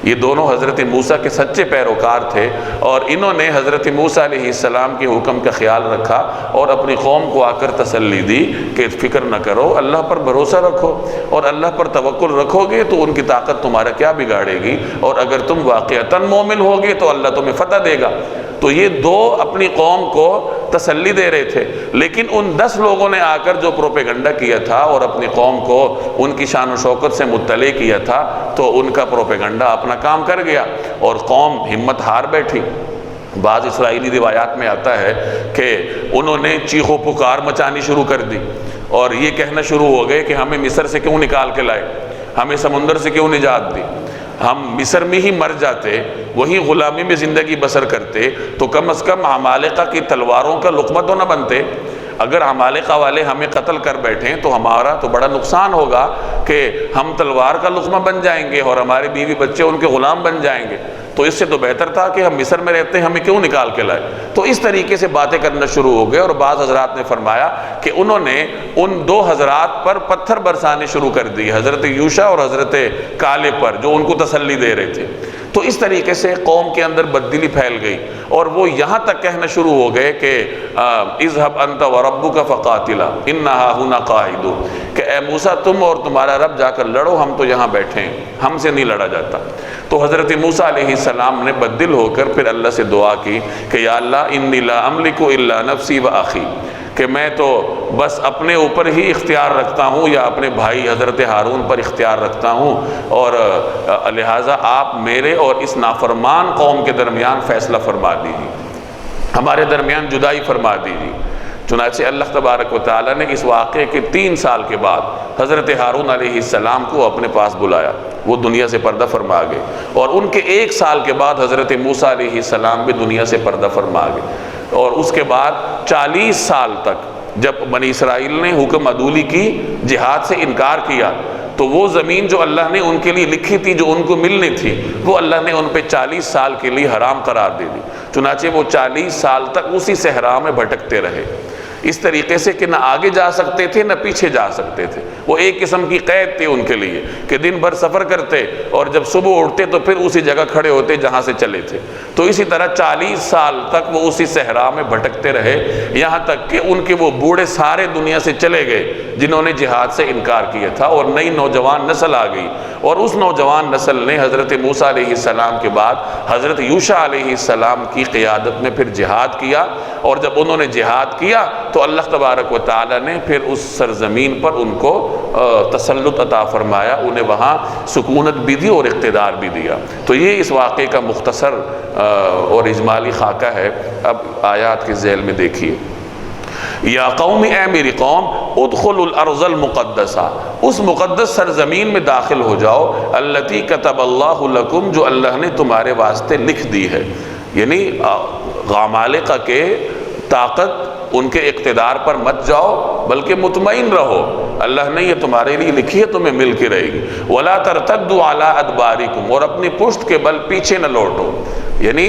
Speaker 1: یہ دونوں حضرت موسیٰ کے سچے پیروکار تھے، اور انہوں نے حضرت موسیٰ علیہ السلام کے حکم کا خیال رکھا اور اپنی قوم کو آ کر تسلی دی کہ فکر نہ کرو، اللہ پر بھروسہ رکھو، اور اللہ پر توکل رکھو گے تو ان کی طاقت تمہارا کیا بگاڑے گی، اور اگر تم واقعتاً مومن ہوگے تو اللہ تمہیں فتح دے گا۔ تو یہ 2 اپنی قوم کو تسلی دے رہے تھے، لیکن ان 10 لوگوں نے آ کر جو پروپیگنڈا کیا تھا اور اپنی قوم کو ان کی شان و شوکت سے مطلع کیا تھا، تو ان کا پروپیگنڈا اپنا کام کر گیا اور قوم ہمت ہار بیٹھی۔ بعض اسرائیلی روایات میں آتا ہے کہ انہوں نے چیخ و پکار مچانی شروع کر دی، اور یہ کہنا شروع ہو گئے کہ ہمیں مصر سے کیوں نکال کے لائے، ہمیں سمندر سے کیوں نجات دی، ہم مصر میں ہی مر جاتے، وہی غلامی میں زندگی بسر کرتے تو کم از کم عمالقہ کی تلواروں کا لقمہ تو نہ بنتے۔ اگر عمالقہ والے ہمیں قتل کر بیٹھیں تو ہمارا تو بڑا نقصان ہوگا کہ ہم تلوار کا لقمہ بن جائیں گے اور ہمارے بیوی بچے ان کے غلام بن جائیں گے، تو اس سے تو بہتر تھا کہ ہم مصر میں رہتے ہیں، ہمیں کیوں نکال کے لائے۔ تو اس طریقے سے باتیں کرنا شروع ہو گئے، اور بعض حضرات نے فرمایا کہ انہوں نے ان 2 حضرات پر پتھر برسانے شروع کر دی، حضرت یوشع اور حضرت کالب پر، جو ان کو تسلی دے رہے تھے۔ تو اس طریقے سے قوم کے اندر بددلی پھیل گئی، اور وہ یہاں تک کہنا شروع ہو گئے کہ اذهب انت وربک فقاتلا انا ہاہنا قاعدون، کہ اے موسیٰ تم اور تمہارا رب جا کر لڑو، ہم تو یہاں بیٹھے ہیں، ہم سے نہیں لڑا جاتا۔ تو حضرت موسیٰ علیہ السلام نے بددل ہو کر پھر اللہ سے دعا کی کہ یا اللہ انی لا املک الا نفسی و اخی، کہ میں تو بس اپنے اوپر ہی اختیار رکھتا ہوں یا اپنے بھائی حضرت ہارون پر اختیار رکھتا ہوں، اور لہٰذا آپ میرے اور اس نافرمان قوم کے درمیان فیصلہ فرما دیجیے، ہمارے درمیان جدائی فرما دیجیے۔ چنانچہ اللہ تبارک و تعالیٰ نے اس واقعے کے 3 سال کے بعد حضرت ہارون علیہ السلام کو اپنے پاس بلایا، وہ دنیا سے پردہ فرما گئے، اور ان کے 1 سال کے بعد حضرت موسیٰ علیہ السلام بھی دنیا سے پردہ فرما گئے، اور اس کے بعد 40 سال تک جب بنی اسرائیل نے حکم عدولی کی، جہاد سے انکار کیا، تو وہ زمین جو اللہ نے ان کے لیے لکھی تھی، جو ان کو ملنی تھی، وہ اللہ نے ان پہ 40 سال کے لیے حرام قرار دے دی۔ چنانچہ وہ 40 سال تک اسی صحرا میں بھٹکتے رہے، اس طریقے سے کہ نہ آگے جا سکتے تھے نہ پیچھے جا سکتے تھے۔ وہ ایک قسم کی قید تھی ان کے لیے کہ دن بھر سفر کرتے اور جب صبح اٹھتے تو پھر اسی جگہ کھڑے ہوتے جہاں سے چلے تھے۔ تو اسی طرح 40 سال تک وہ اسی صحرا میں بھٹکتے رہے، یہاں تک کہ ان کے وہ بوڑھے سارے دنیا سے چلے گئے جنہوں نے جہاد سے انکار کیا تھا، اور نئی نوجوان نسل آ گئی، اور اس نوجوان نسل نے حضرت موسیٰ علیہ السلام کے بعد حضرت یوشع علیہ السلام کی قیادت میں پھر جہاد کیا، اور جب انہوں نے جہاد کیا تو اللہ تبارک و تعالیٰ نے پھر اس سرزمین پر ان کو تسلط عطا فرمایا، انہیں وہاں سکونت بھی دی اور اقتدار بھی دیا۔ تو یہ اس واقعے کا مختصر اور اجمالی خاکہ ہے۔ اب آیات کے ذیل میں دیکھیے، یا قوم، اے میری قوم، ادخلوا الارض المقدسہ، اس مقدس سرزمین میں داخل ہو جاؤ، التی کتب اللہ لکم، جو اللہ نے تمہارے واسطے لکھ دی ہے، یعنی عمالقہ کے طاقت ان کے اقتدار پر مت جاؤ بلکہ مطمئن رہو، اللہ نے یہ تمہارے لیے لکھی ہے، تمہیں مل کے رہے گی۔ وَلَا تَرْتَدُّوا عَلَىٰ أَدْبَارِكُمْ، اور اپنی پشت کے بل پیچھے نہ لوٹو، یعنی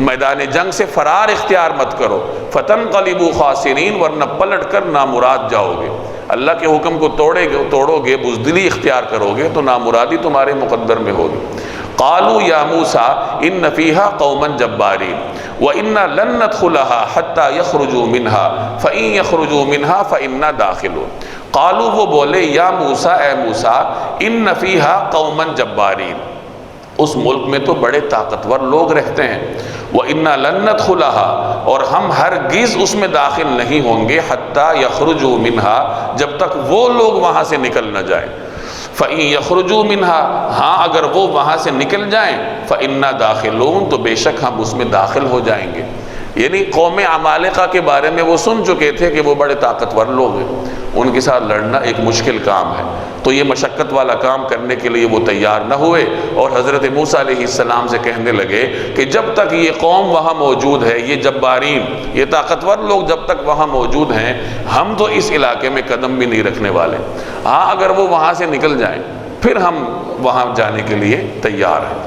Speaker 1: میدان جنگ سے فرار اختیار مت کرو۔ فَتَنْقَلِبُوا خَاسِرِينَ، ورنہ پلٹ کر نامراد جاؤ گے۔ اللہ کے حکم کو توڑو گے، بزدلی اختیار کرو گے تو نامرادی تمہارے مقدر میں ہوگی۔ قالوا یا موسیٰ ان فیہا قوما جبارین وَإِنَّا لَن نَّدْخُلَهَا حَتَّى يَخْرُجُوا مِنْهَا فَإِن يَخْرُجُوا مِنْهَا فَإِنَّا دَاخِلُونَ۔ قالوا، وہ بولے، یا موسیٰ، اے موسیٰ، ان فیہا قوما جبارین، اس ملک میں تو بڑے طاقتور لوگ رہتے ہیں، وَإِنَّا لَن نَّدْخُلَهَا، اور ہم ہرگز اس میں داخل نہیں ہوں گے، حَتَّى يَخْرُجُوا مِنْهَا، جب تک وہ لوگ وہاں سے نکل نہ جائیں۔ فَإِن يَخْرُجُوا مِنْهَا، ہاں اگر وہ وہاں سے نکل جائیں، فَإِنَّا دَاخِلُونَ، تو بے شک ہم اس میں داخل ہو جائیں گے۔ یعنی قوم عمالقہ کے بارے میں وہ سن چکے تھے کہ وہ بڑے طاقتور لوگ ہیں، ان کے ساتھ لڑنا ایک مشکل کام ہے، تو یہ مشقت والا کام کرنے کے لیے وہ تیار نہ ہوئے، اور حضرت موسیٰ علیہ السلام سے کہنے لگے کہ جب تک یہ قوم وہاں موجود ہے، یہ جبارین، یہ طاقتور لوگ جب تک وہاں موجود ہیں، ہم تو اس علاقے میں قدم بھی نہیں رکھنے والے۔ ہاں اگر وہ وہاں سے نکل جائیں پھر ہم وہاں جانے کے لیے تیار ہیں۔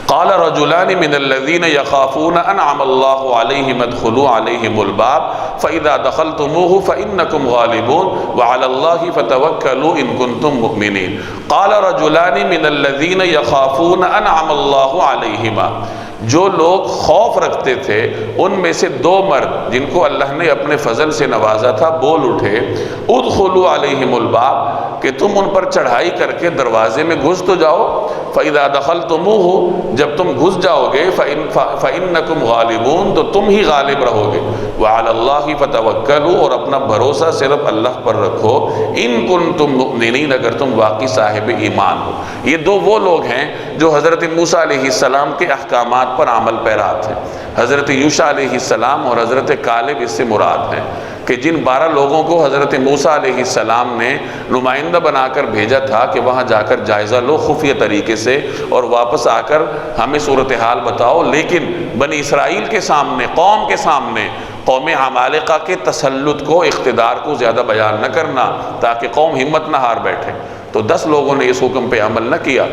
Speaker 1: قال رجلان من الذين يخافون انعم الله عليهم ادخلوا عليهم الباب فاذا دخلتموه فانكم غالبون وعلى الله فتوكلوا ان كنتم مؤمنين۔ قال رجلان من الذين يخافون انعم الله عليهما، جو لوگ خوف رکھتے تھے ان میں سے دو مرد جن کو اللہ نے اپنے فضل سے نوازا تھا، بول اٹھے، ادخلوا علیہم الباب، کہ تم ان پر چڑھائی کر کے دروازے میں گھس تو جاؤ، فاذا دخلتموہ، جب تم گھس جاؤ گے، فانکم غالبون، تو تم ہی غالب رہو گے، وعلی اللہ فتوکلوا، اور اپنا بھروسہ صرف اللہ پر رکھو، ان کنتم مؤمنین، اگر تم واقعی صاحب ایمان ہو۔ یہ دو وہ لوگ ہیں جو حضرت موسیٰ علیہ السلام کے احکامات پر عمل پیرا تھے۔ حضرت یوشع علیہ السلام اور حضرت کالب اس سے مراد ہیں کہ جن 12 لوگوں کو حضرت موسیٰ علیہ السلام نے نمائندہ بنا کر بھیجا تھا کہ وہاں جا کر جائزہ لو خفیہ طریقے سے اور واپس آ کر ہمیں صورتحال بتاؤ، لیکن بنی اسرائیل کے سامنے، قوم کے سامنے، قوم عمالقہ کے تسلط کو، اقتدار کو زیادہ بیان نہ کرنا تاکہ قوم ہمت نہ ہار بیٹھے۔ تو 10 لوگوں نے اس حکم پہ عمل نہ کیا،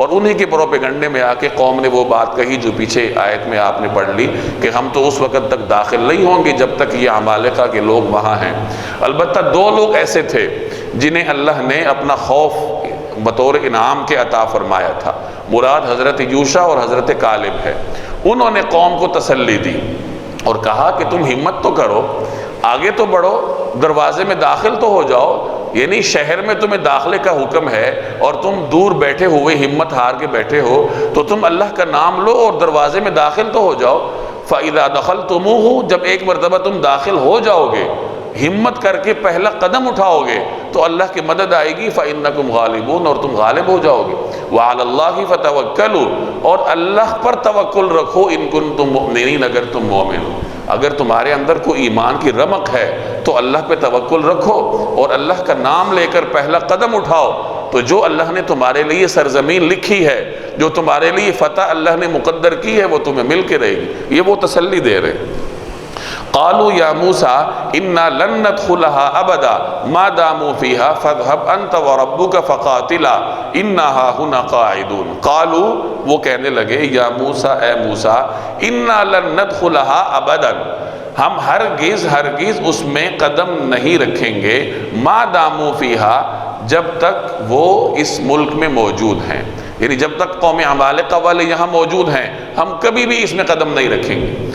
Speaker 1: اور انہی کے پروپیگنڈے میں آ کے قوم نے وہ بات کہی جو پیچھے آیت میں آپ نے پڑھ لی کہ ہم تو اس وقت تک داخل نہیں ہوں گے جب تک یہ عمالقہ کے لوگ وہاں ہیں۔ البتہ 2 لوگ ایسے تھے جنہیں اللہ نے اپنا خوف بطور انعام کے عطا فرمایا تھا، مراد حضرت یوشع اور حضرت کالب ہے۔ انہوں نے قوم کو تسلی دی اور کہا کہ تم ہمت تو کرو، آگے تو بڑھو، دروازے میں داخل تو ہو جاؤ، یعنی شہر میں تمہیں داخلے کا حکم ہے اور تم دور بیٹھے ہوئے ہمت ہار کے بیٹھے ہو، تو تم اللہ کا نام لو اور دروازے میں داخل تو ہو جاؤ۔ فَإِذَا دَخَلْتُمُوهُ، جب ایک مرتبہ تم داخل ہو جاؤ گے، ہمت کر کے پہلا قدم اٹھاؤ گے تو اللہ کی مدد آئے گی، فَإِنَّكُمْ غَالِبُونَ، اور تم غالب ہو جاؤ گے، وَعَلَى اللَّهِ فَتَوَكَّلُوا، اور اللہ پر توکل رکھو، ان کنتم مؤمنین، اگر تم مومن ہو۔ اگر تمہارے اندر کوئی ایمان کی رمق ہے تو اللہ پہ توکل رکھو اور اللہ کا نام لے کر پہلا قدم اٹھاؤ، تو جو اللہ نے تمہارے لیے سرزمین لکھی ہے، جو تمہارے لیے فتح اللہ نے مقدر کی ہے، وہ تمہیں مل کے رہے گی۔ یہ وہ تسلی دے رہے۔ قالوا یا موسیٰ انا لن ندخلها ابدا ما داموا فيها فاذهب انت وربك فقاتلا انا هاهنا قاعدون۔ قالوا، وہ کہنے لگے، یا موسیٰ، اے موسیٰ، انا لن ندخلها ابدا، ہم ہرگز اس میں قدم نہیں رکھیں گے، ما داموا فيها، جب تک وہ اس ملک میں موجود ہیں، یعنی جب تک قوم عمالقہ والے یہاں موجود ہیں ہم کبھی بھی اس میں قدم نہیں رکھیں گے۔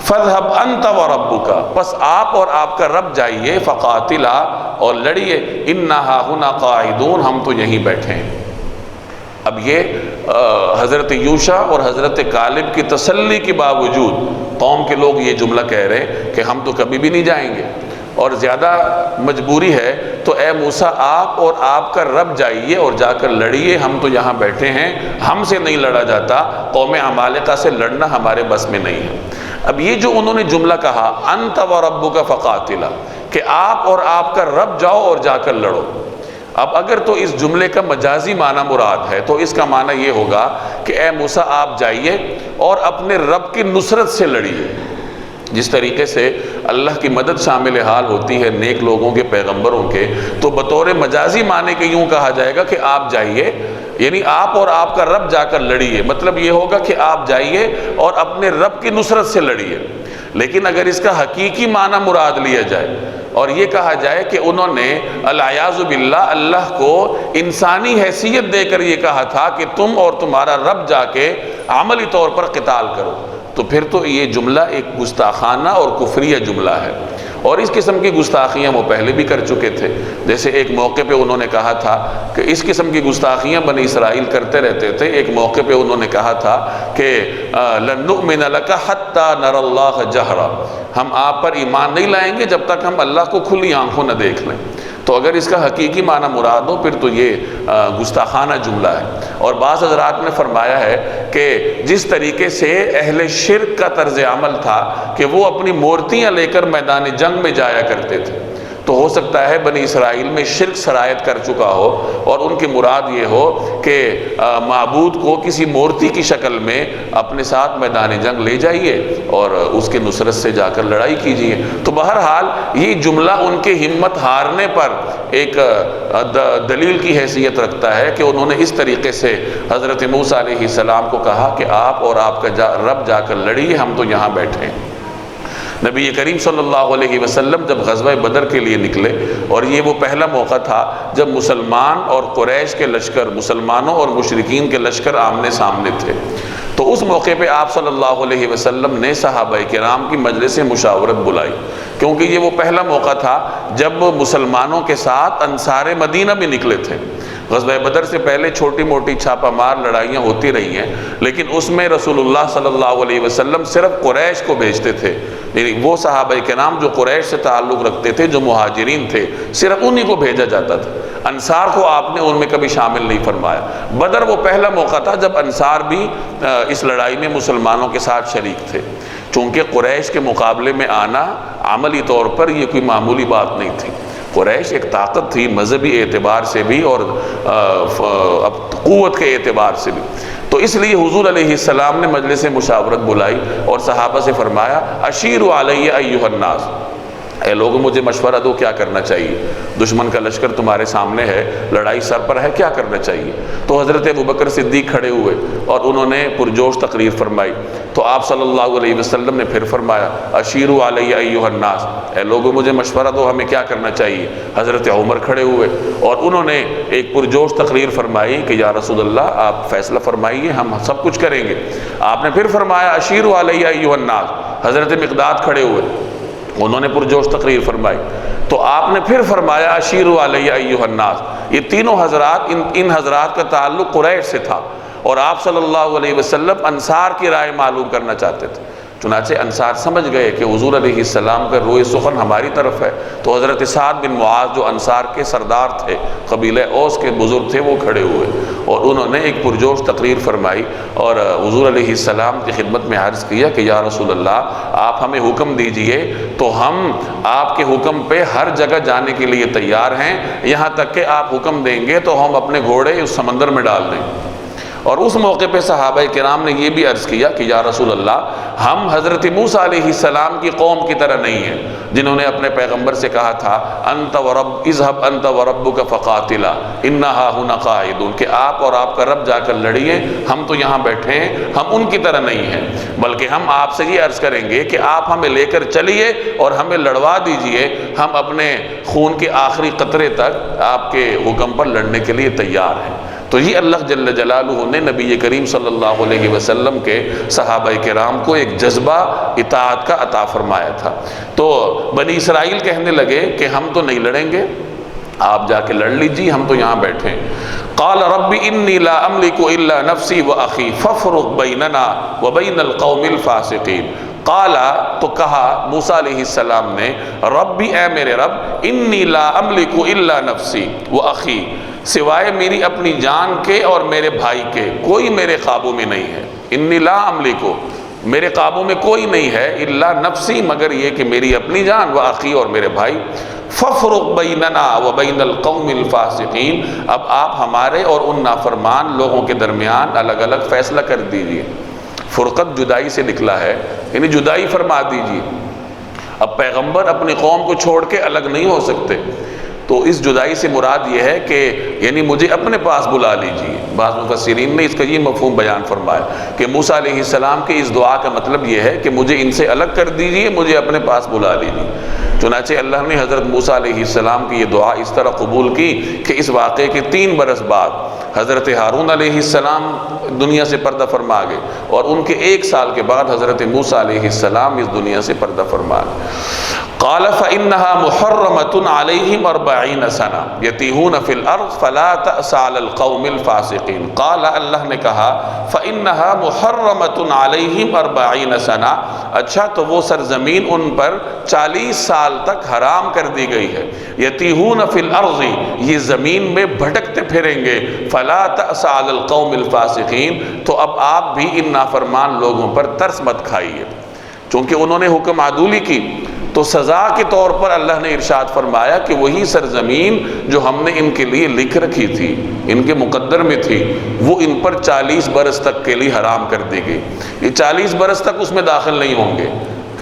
Speaker 1: فَاذْهَبْ أَنْتَ وَرَبُّكَ، پس آپ اور آپ کا رب جائیے، فَقَاتِلَا، اور لڑیے، إِنَّا هَاهُنَا قَاعِدُونَ، ہم تو یہیں بیٹھے ہیں۔ اب یہ حضرت یوشع اور حضرت کالب کی تسلی کے باوجود قوم کے لوگ یہ جملہ کہہ رہے کہ ہم تو کبھی بھی نہیں جائیں گے، اور زیادہ مجبوری ہے تو اے موسیٰ آپ اور آپ کا رب جائیے اور جا کر لڑیے، ہم تو یہاں بیٹھے ہیں، ہم سے نہیں لڑا جاتا، قوم عمالقہ سے لڑنا ہمارے بس میں نہیں ہے۔ اب یہ جو انہوں نے جملہ کہا، انت وربک فقاتلا، کہ آپ اور آپ کا رب جاؤ اور جا کر لڑو، اب اگر تو اس جملے کا مجازی معنی مراد ہے تو اس کا معنی یہ ہوگا کہ اے موسیٰ آپ جائیے اور اپنے رب کی نصرت سے لڑیے، جس طریقے سے اللہ کی مدد شامل حال ہوتی ہے نیک لوگوں کے پیغمبروں کے، تو بطور مجازی معنی کے یوں کہا جائے گا کہ آپ جائیے، یعنی آپ اور آپ کا رب جا کر لڑیے، مطلب یہ ہوگا کہ آپ جائیے اور اپنے رب کی نصرت سے لڑیے۔ لیکن اگر اس کا حقیقی معنی مراد لیا جائے اور یہ کہا جائے کہ انہوں نے العیاذ باللہ اللہ کو انسانی حیثیت دے کر یہ کہا تھا کہ تم اور تمہارا رب جا کے عملی طور پر قتال کرو، تو پھر تو یہ جملہ ایک گستاخانہ اور کفریہ جملہ ہے، اور اس قسم کی گستاخیاں وہ پہلے بھی کر چکے تھے۔ جیسے ایک موقع پہ انہوں نے کہا تھا کہ اس قسم کی گستاخیاں بنی اسرائیل کرتے رہتے تھے۔ ایک موقع پہ انہوں نے کہا تھا کہ لن نؤمن لک حتی نری اللہ جہرا، ہم آپ پر ایمان نہیں لائیں گے جب تک ہم اللہ کو کھلی آنکھوں نہ دیکھ لیں۔ تو اگر اس کا حقیقی معنی مراد ہو پھر تو یہ گستاخانہ جملہ ہے۔ اور بعض حضرات نے فرمایا ہے کہ جس طریقے سے اہل شرک کا طرز عمل تھا کہ وہ اپنی مورتیاں لے کر میدان جنگ میں جایا کرتے تھے، تو ہو سکتا ہے بنی اسرائیل میں شرک سرایت کر چکا ہو اور ان کی مراد یہ ہو کہ معبود کو کسی مورتی کی شکل میں اپنے ساتھ میدان جنگ لے جائیے اور اس کے نصرت سے جا کر لڑائی کیجیے۔ تو بہرحال یہ جملہ ان کے ہمت ہارنے پر ایک دلیل کی حیثیت رکھتا ہے کہ انہوں نے اس طریقے سے حضرت موسیٰ علیہ السلام کو کہا کہ آپ اور آپ کا رب جا کر لڑیے، ہم تو یہاں بیٹھے ہیں۔ نبی کریم صلی اللہ علیہ وسلم جب غزوہ بدر کے لیے نکلے، اور یہ وہ پہلا موقع تھا جب مسلمان اور قریش کے لشکر، مسلمانوں اور مشرکین کے لشکر آمنے سامنے تھے، تو اس موقع پہ آپ صلی اللہ علیہ وسلم نے صحابہ کرام کی مجلس مشاورت بلائی، کیونکہ یہ وہ پہلا موقع تھا جب مسلمانوں کے ساتھ انصار مدینہ بھی نکلے تھے۔ غزوہ بدر سے پہلے چھوٹی موٹی چھاپہ مار لڑائیاں ہوتی رہی ہیں، لیکن اس میں رسول اللہ صلی اللہ علیہ وسلم صرف قریش کو بھیجتے تھے، یعنی وہ صحابہ کرام جو قریش سے تعلق رکھتے تھے، جو مہاجرین تھے، صرف انہی کو بھیجا جاتا تھا۔ انصار کو آپ نے ان میں کبھی شامل نہیں فرمایا۔ بدر وہ پہلا موقع تھا جب انصار بھی اس لڑائی میں مسلمانوں کے ساتھ شریک تھے، چونکہ قریش کے مقابلے میں آنا عملی طور پر یہ کوئی معمولی بات نہیں تھی۔ قریش ایک طاقت تھی مذہبی اعتبار سے بھی اور قوت کے اعتبار سے بھی، تو اس لیے حضور علیہ السلام نے مجلس مشاورت بلائی اور صحابہ سے فرمایا اشیروا علی ایھا الناس، اے لوگوں مجھے مشورہ دو کیا کرنا چاہیے، دشمن کا لشکر تمہارے سامنے ہے، لڑائی سر پر ہے، کیا کرنا چاہیے۔ تو حضرت ابوبکر صدیق کھڑے ہوئے اور انہوں نے پرجوش تقریر فرمائی، تو آپ صلی اللہ علیہ وسلم نے پھر فرمایا اشیروا علی ایھا الناس، اے لوگوں مجھے مشورہ دو ہمیں کیا کرنا چاہیے۔ حضرت عمر کھڑے ہوئے اور انہوں نے ایک پرجوش تقریر فرمائی کہ یا رسول اللہ آپ فیصلہ فرمائیے، ہم سب کچھ کریں گے۔ آپ نے پھر فرمایا اشیروا علی ایھا الناس۔ حضرت مقداد کھڑے ہوئے، انہوں نے پرجوش تقریر فرمائی، تو آپ نے پھر فرمایا اشیروا علی ایھا الناس۔ یہ تینوں حضرات، ان حضرات کا تعلق قریش سے تھا، اور آپ صلی اللہ علیہ وسلم انصار کی رائے معلوم کرنا چاہتے تھے۔ چنانچہ انصار سمجھ گئے کہ حضور علیہ السلام کا روئے سخن ہماری طرف ہے، تو حضرت سعد بن معاذ جو انصار کے سردار تھے، قبیلہ اوس کے بزرگ تھے، وہ کھڑے ہوئے اور انہوں نے ایک پرجوش تقریر فرمائی اور حضور علیہ السلام کی خدمت میں عرض کیا کہ یا رسول اللہ آپ ہمیں حکم دیجئے تو ہم آپ کے حکم پہ ہر جگہ جانے کے لیے تیار ہیں، یہاں تک کہ آپ حکم دیں گے تو ہم اپنے گھوڑے اس سمندر میں ڈال دیں۔ اور اس موقع پہ صحابہ کرام نے یہ بھی عرض کیا کہ یا رسول اللہ ہم حضرت موسیٰ علیہ السلام کی قوم کی طرح نہیں ہیں، جنہوں نے اپنے پیغمبر سے کہا تھا انت اذهب انت وربک فقاتلا انا ھاہنا قاعدون، کہ آپ اور آپ کا رب جا کر لڑیے، ہم تو یہاں بیٹھے ہیں۔ ہم ان کی طرح نہیں ہیں، بلکہ ہم آپ سے یہ عرض کریں گے کہ آپ ہمیں لے کر چلیے اور ہمیں لڑوا دیجئے، ہم اپنے خون کے آخری قطرے تک آپ کے حکم پر لڑنے کے لیے تیار ہیں۔ تو یہ اللہ جل جلالہ نے نبی کریم صلی اللہ علیہ وسلم کے صحابہ کرام کو ایک جذبہ اطاعت کا عطا فرمایا تھا۔ تو بنی اسرائیل کہنے لگے کہ ہم تو نہیں لڑیں گے، آپ جا کے لڑ لیجیے، ہم تو یہاں بیٹھے ہیں۔ قال رب انی لا املک الا نفسی واخی فافرق بیننا وبین القوم الفاسقین۔ قال تو کہا موسیٰ علیہ السلام نے ربی اے میرے رب انی لا املک الا نفسی واخی، سوائے میری اپنی جان کے اور میرے بھائی کے کوئی میرے قابو میں نہیں ہے۔ انی لا املکو، میرے قابو میں کوئی نہیں ہے، الا نفسی، مگر یہ کہ میری اپنی جان، و اخی اور میرے بھائی۔ فافرق بیننا وبین القوم الفاسقین، اب آپ ہمارے اور ان نافرمان لوگوں کے درمیان الگ الگ فیصلہ کر دیجئے۔ فرقت جدائی سے نکلا ہے، یعنی جدائی فرما دیجیے۔ اب پیغمبر اپنی قوم کو چھوڑ کے الگ نہیں ہو سکتے، تو اس جدائی سے مراد یہ ہے کہ یعنی مجھے اپنے پاس بلا لیجیے۔ بعض مفسرین نے اس کا یہ مفہوم بیان فرمایا کہ موسیٰ علیہ السلام کی اس دعا کا مطلب یہ ہے کہ مجھے ان سے الگ کر دیجیے، مجھے اپنے پاس بلا لیجیے۔ چنانچہ اللہ نے حضرت موسیٰ علیہ السلام کی یہ دعا اس طرح قبول کی کہ اس واقعے کے 3 برس بعد حضرت ہارون علیہ السلام دنیا سے پردہ فرما گئے، اور ان کے 1 سال کے بعد حضرت موسیٰ علیہ السلام اس دنیا سے پردہ فرما گئے۔ قال فإنها محرمة عليهم 40 سنة يتيهون في الأرض فلا تأس على القوم الفاسقين۔ قال اللہ نے کہا فإنها محرمة عليهم 40 سنة، اچھا تو وہ سرزمین ان پر 40 سال تک حرام کر دی گئی ہے۔ یتیہون فی الارض، یہ زمین میں بھٹکتے پھریں گے۔ فلا تأس علی القوم الفاسقین، تو اب آپ بھی ان نافرمان لوگوں پر ترس مت کھائیے، چونکہ انہوں نے حکم عدولی کی تو سزا کے طور پر اللہ نے ارشاد فرمایا کہ وہی سرزمین جو ہم نے ان کے لیے لکھ رکھی تھی، ان کے مقدر میں تھی، وہ ان پر 40 برس تک کے لیے حرام کر دی گئی۔ یہ 40 برس تک اس میں داخل نہیں ہوں گے۔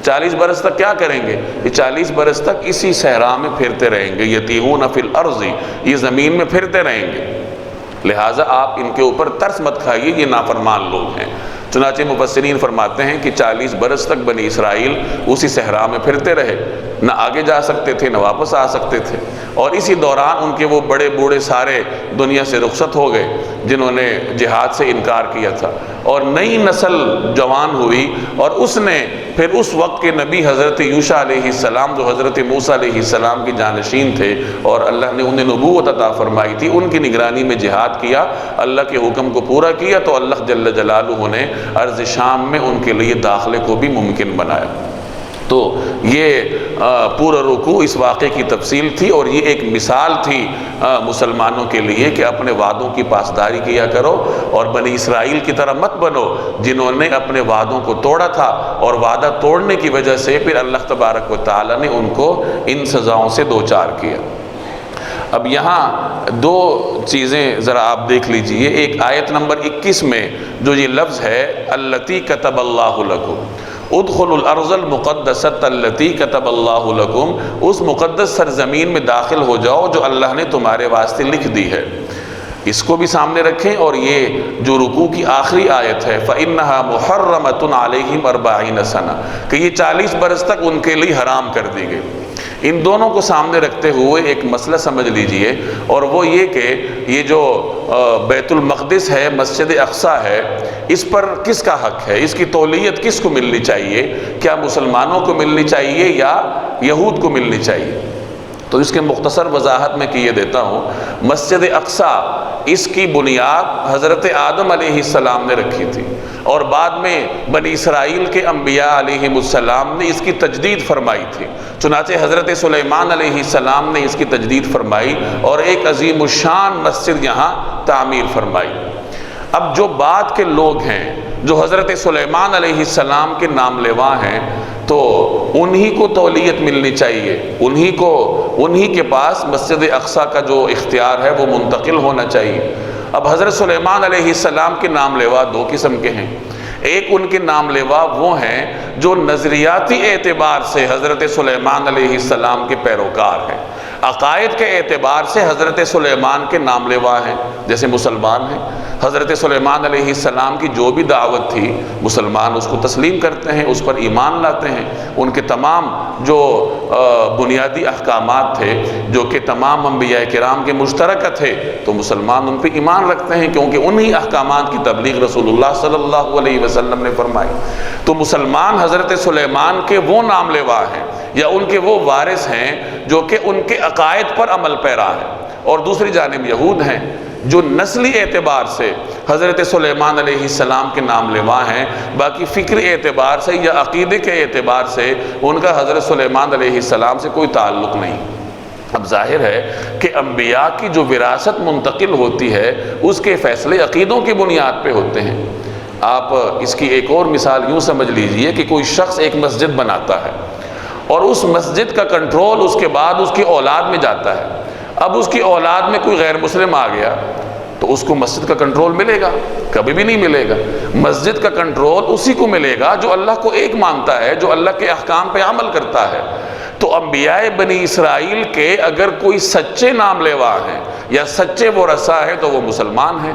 Speaker 1: 40 برس تک کیا کریں گے؟ یہ 40 برس تک اسی صحرا میں پھرتے رہیں گے۔ یتیہون فی الارض، یہ زمین میں پھرتے رہیں گے، لہٰذا آپ ان کے اوپر ترس مت کھائیے، یہ نافرمان لوگ ہیں۔ چنانچہ مفسرین فرماتے ہیں کہ 40 برس تک بنی اسرائیل اسی صحرا میں پھرتے رہے، نہ آگے جا سکتے تھے نہ واپس آ سکتے تھے، اور اسی دوران ان کے وہ بڑے بوڑھے سارے دنیا سے رخصت ہو گئے جنہوں نے جہاد سے انکار کیا تھا، اور نئی نسل جوان ہوئی، اور اس نے پھر اس وقت کے نبی حضرت یوشع علیہ السلام جو حضرت موسیٰ علیہ السلام کی جانشین تھے اور اللہ نے انہیں نبوت عطا فرمائی تھی، ان کی نگرانی میں جہاد کیا، اللہ کے حکم کو پورا کیا، تو اللہ جل جلالہ نے ارض شام میں ان کے لیے داخلے کو بھی ممکن بنایا۔ تو یہ پورا رکوع اس واقعے کی تفصیل تھی، اور یہ ایک مثال تھی مسلمانوں کے لیے کہ اپنے وعدوں کی پاسداری کیا کرو، اور بنی اسرائیل کی طرح مت بنو جنہوں نے اپنے وعدوں کو توڑا تھا، اور وعدہ توڑنے کی وجہ سے پھر اللہ تبارک و تعالی نے ان کو ان سزاؤں سے دوچار کیا۔ اب یہاں 2 چیزیں ذرا آپ دیکھ لیجئے۔ ایک آیت نمبر 21 میں جو یہ لفظ ہے التی کتب اللہ لکم، ادخلوا الارض المقدسۃ التی کتب اللہ لکم، اس مقدس سرزمین میں داخل ہو جاؤ جو اللہ نے تمہارے واسطے لکھ دی ہے، اس کو بھی سامنے رکھیں۔ اور یہ جو رکوع کی آخری آیت ہے فإنها محرمۃ علیہم 40 سنہ، کہ یہ 40 برس تک ان کے لیے حرام کر دی گئی۔ ان دونوں کو سامنے رکھتے ہوئے ایک مسئلہ سمجھ لیجئے، اور وہ یہ کہ یہ جو بیت المقدس ہے، مسجد اقصی ہے، اس پر کس کا حق ہے؟ اس کی تولیت کس کو ملنی چاہیے؟ کیا مسلمانوں کو ملنی چاہیے یا یہود کو ملنی چاہیے؟ تو اس کے مختصر وضاحت میں کیے دیتا ہوں۔ مسجد اقصی، اس کی بنیاد حضرت آدم علیہ السلام نے رکھی تھی، اور بعد میں بنی اسرائیل کے انبیاء علیہ السلام نے اس کی تجدید فرمائی تھی۔ چنانچہ حضرت سلیمان علیہ السلام نے اس کی تجدید فرمائی، اور ایک عظیم الشان مسجد یہاں تعمیر فرمائی۔ اب جو بعد کے لوگ ہیں جو حضرت سلیمان علیہ السلام کے نام لیوا ہیں، تو انہی کو تولیت ملنی چاہیے، انہی کے پاس مسجد اقصی کا جو اختیار ہے وہ منتقل ہونا چاہیے۔ اب حضرت سلیمان علیہ السلام کے نام لیوا 2 قسم کے ہیں۔ ایک ان کے نام لیوا وہ ہیں جو نظریاتی اعتبار سے حضرت سلیمان علیہ السلام کے پیروکار ہیں، عقائد کے اعتبار سے حضرت سلیمان کے نام لیوا ہیں، جیسے مسلمان ہیں۔ حضرت سلیمان علیہ السلام کی جو بھی دعوت تھی مسلمان اس کو تسلیم کرتے ہیں، اس پر ایمان لاتے ہیں۔ ان کے تمام جو بنیادی احکامات تھے جو کہ تمام انبیاء کرام کے مشترکہ تھے، تو مسلمان ان پہ ایمان رکھتے ہیں، کیونکہ انہی احکامات کی تبلیغ رسول اللہ صلی اللہ علیہ وسلم نے فرمائی۔ تو مسلمان حضرت سلیمان کے وہ نام لیوا ہیں یا ان کے وہ وارث ہیں جو کہ ان کے عقائد پر عمل پیرا ہیں، اور دوسری جانب یہود ہیں جو نسلی اعتبار سے حضرت سلیمان علیہ السلام کے نام لیوا ہیں، باقی فکری اعتبار سے یا عقیدے کے اعتبار سے ان کا حضرت سلیمان علیہ السلام سے کوئی تعلق نہیں۔ اب ظاہر ہے کہ انبیاء کی جو وراثت منتقل ہوتی ہے اس کے فیصلے عقیدوں کی بنیاد پہ ہوتے ہیں۔ آپ اس کی ایک اور مثال یوں سمجھ لیجئے کہ کوئی شخص ایک مسجد بناتا ہے، اور اس مسجد کا کنٹرول اس کے بعد اس کی اولاد میں جاتا ہے۔ اب اس کی اولاد میں کوئی غیر مسلم آ گیا تو اس کو مسجد کا کنٹرول ملے گا؟ کبھی بھی نہیں ملے گا۔ مسجد کا کنٹرول اسی کو ملے گا جو اللہ کو ایک مانتا ہے، جو اللہ کے احکام پہ عمل کرتا ہے۔ تو انبیاء بنی اسرائیل کے اگر کوئی سچے نام لیوا ہیں یا سچے ورثاء ہیں تو وہ مسلمان ہیں۔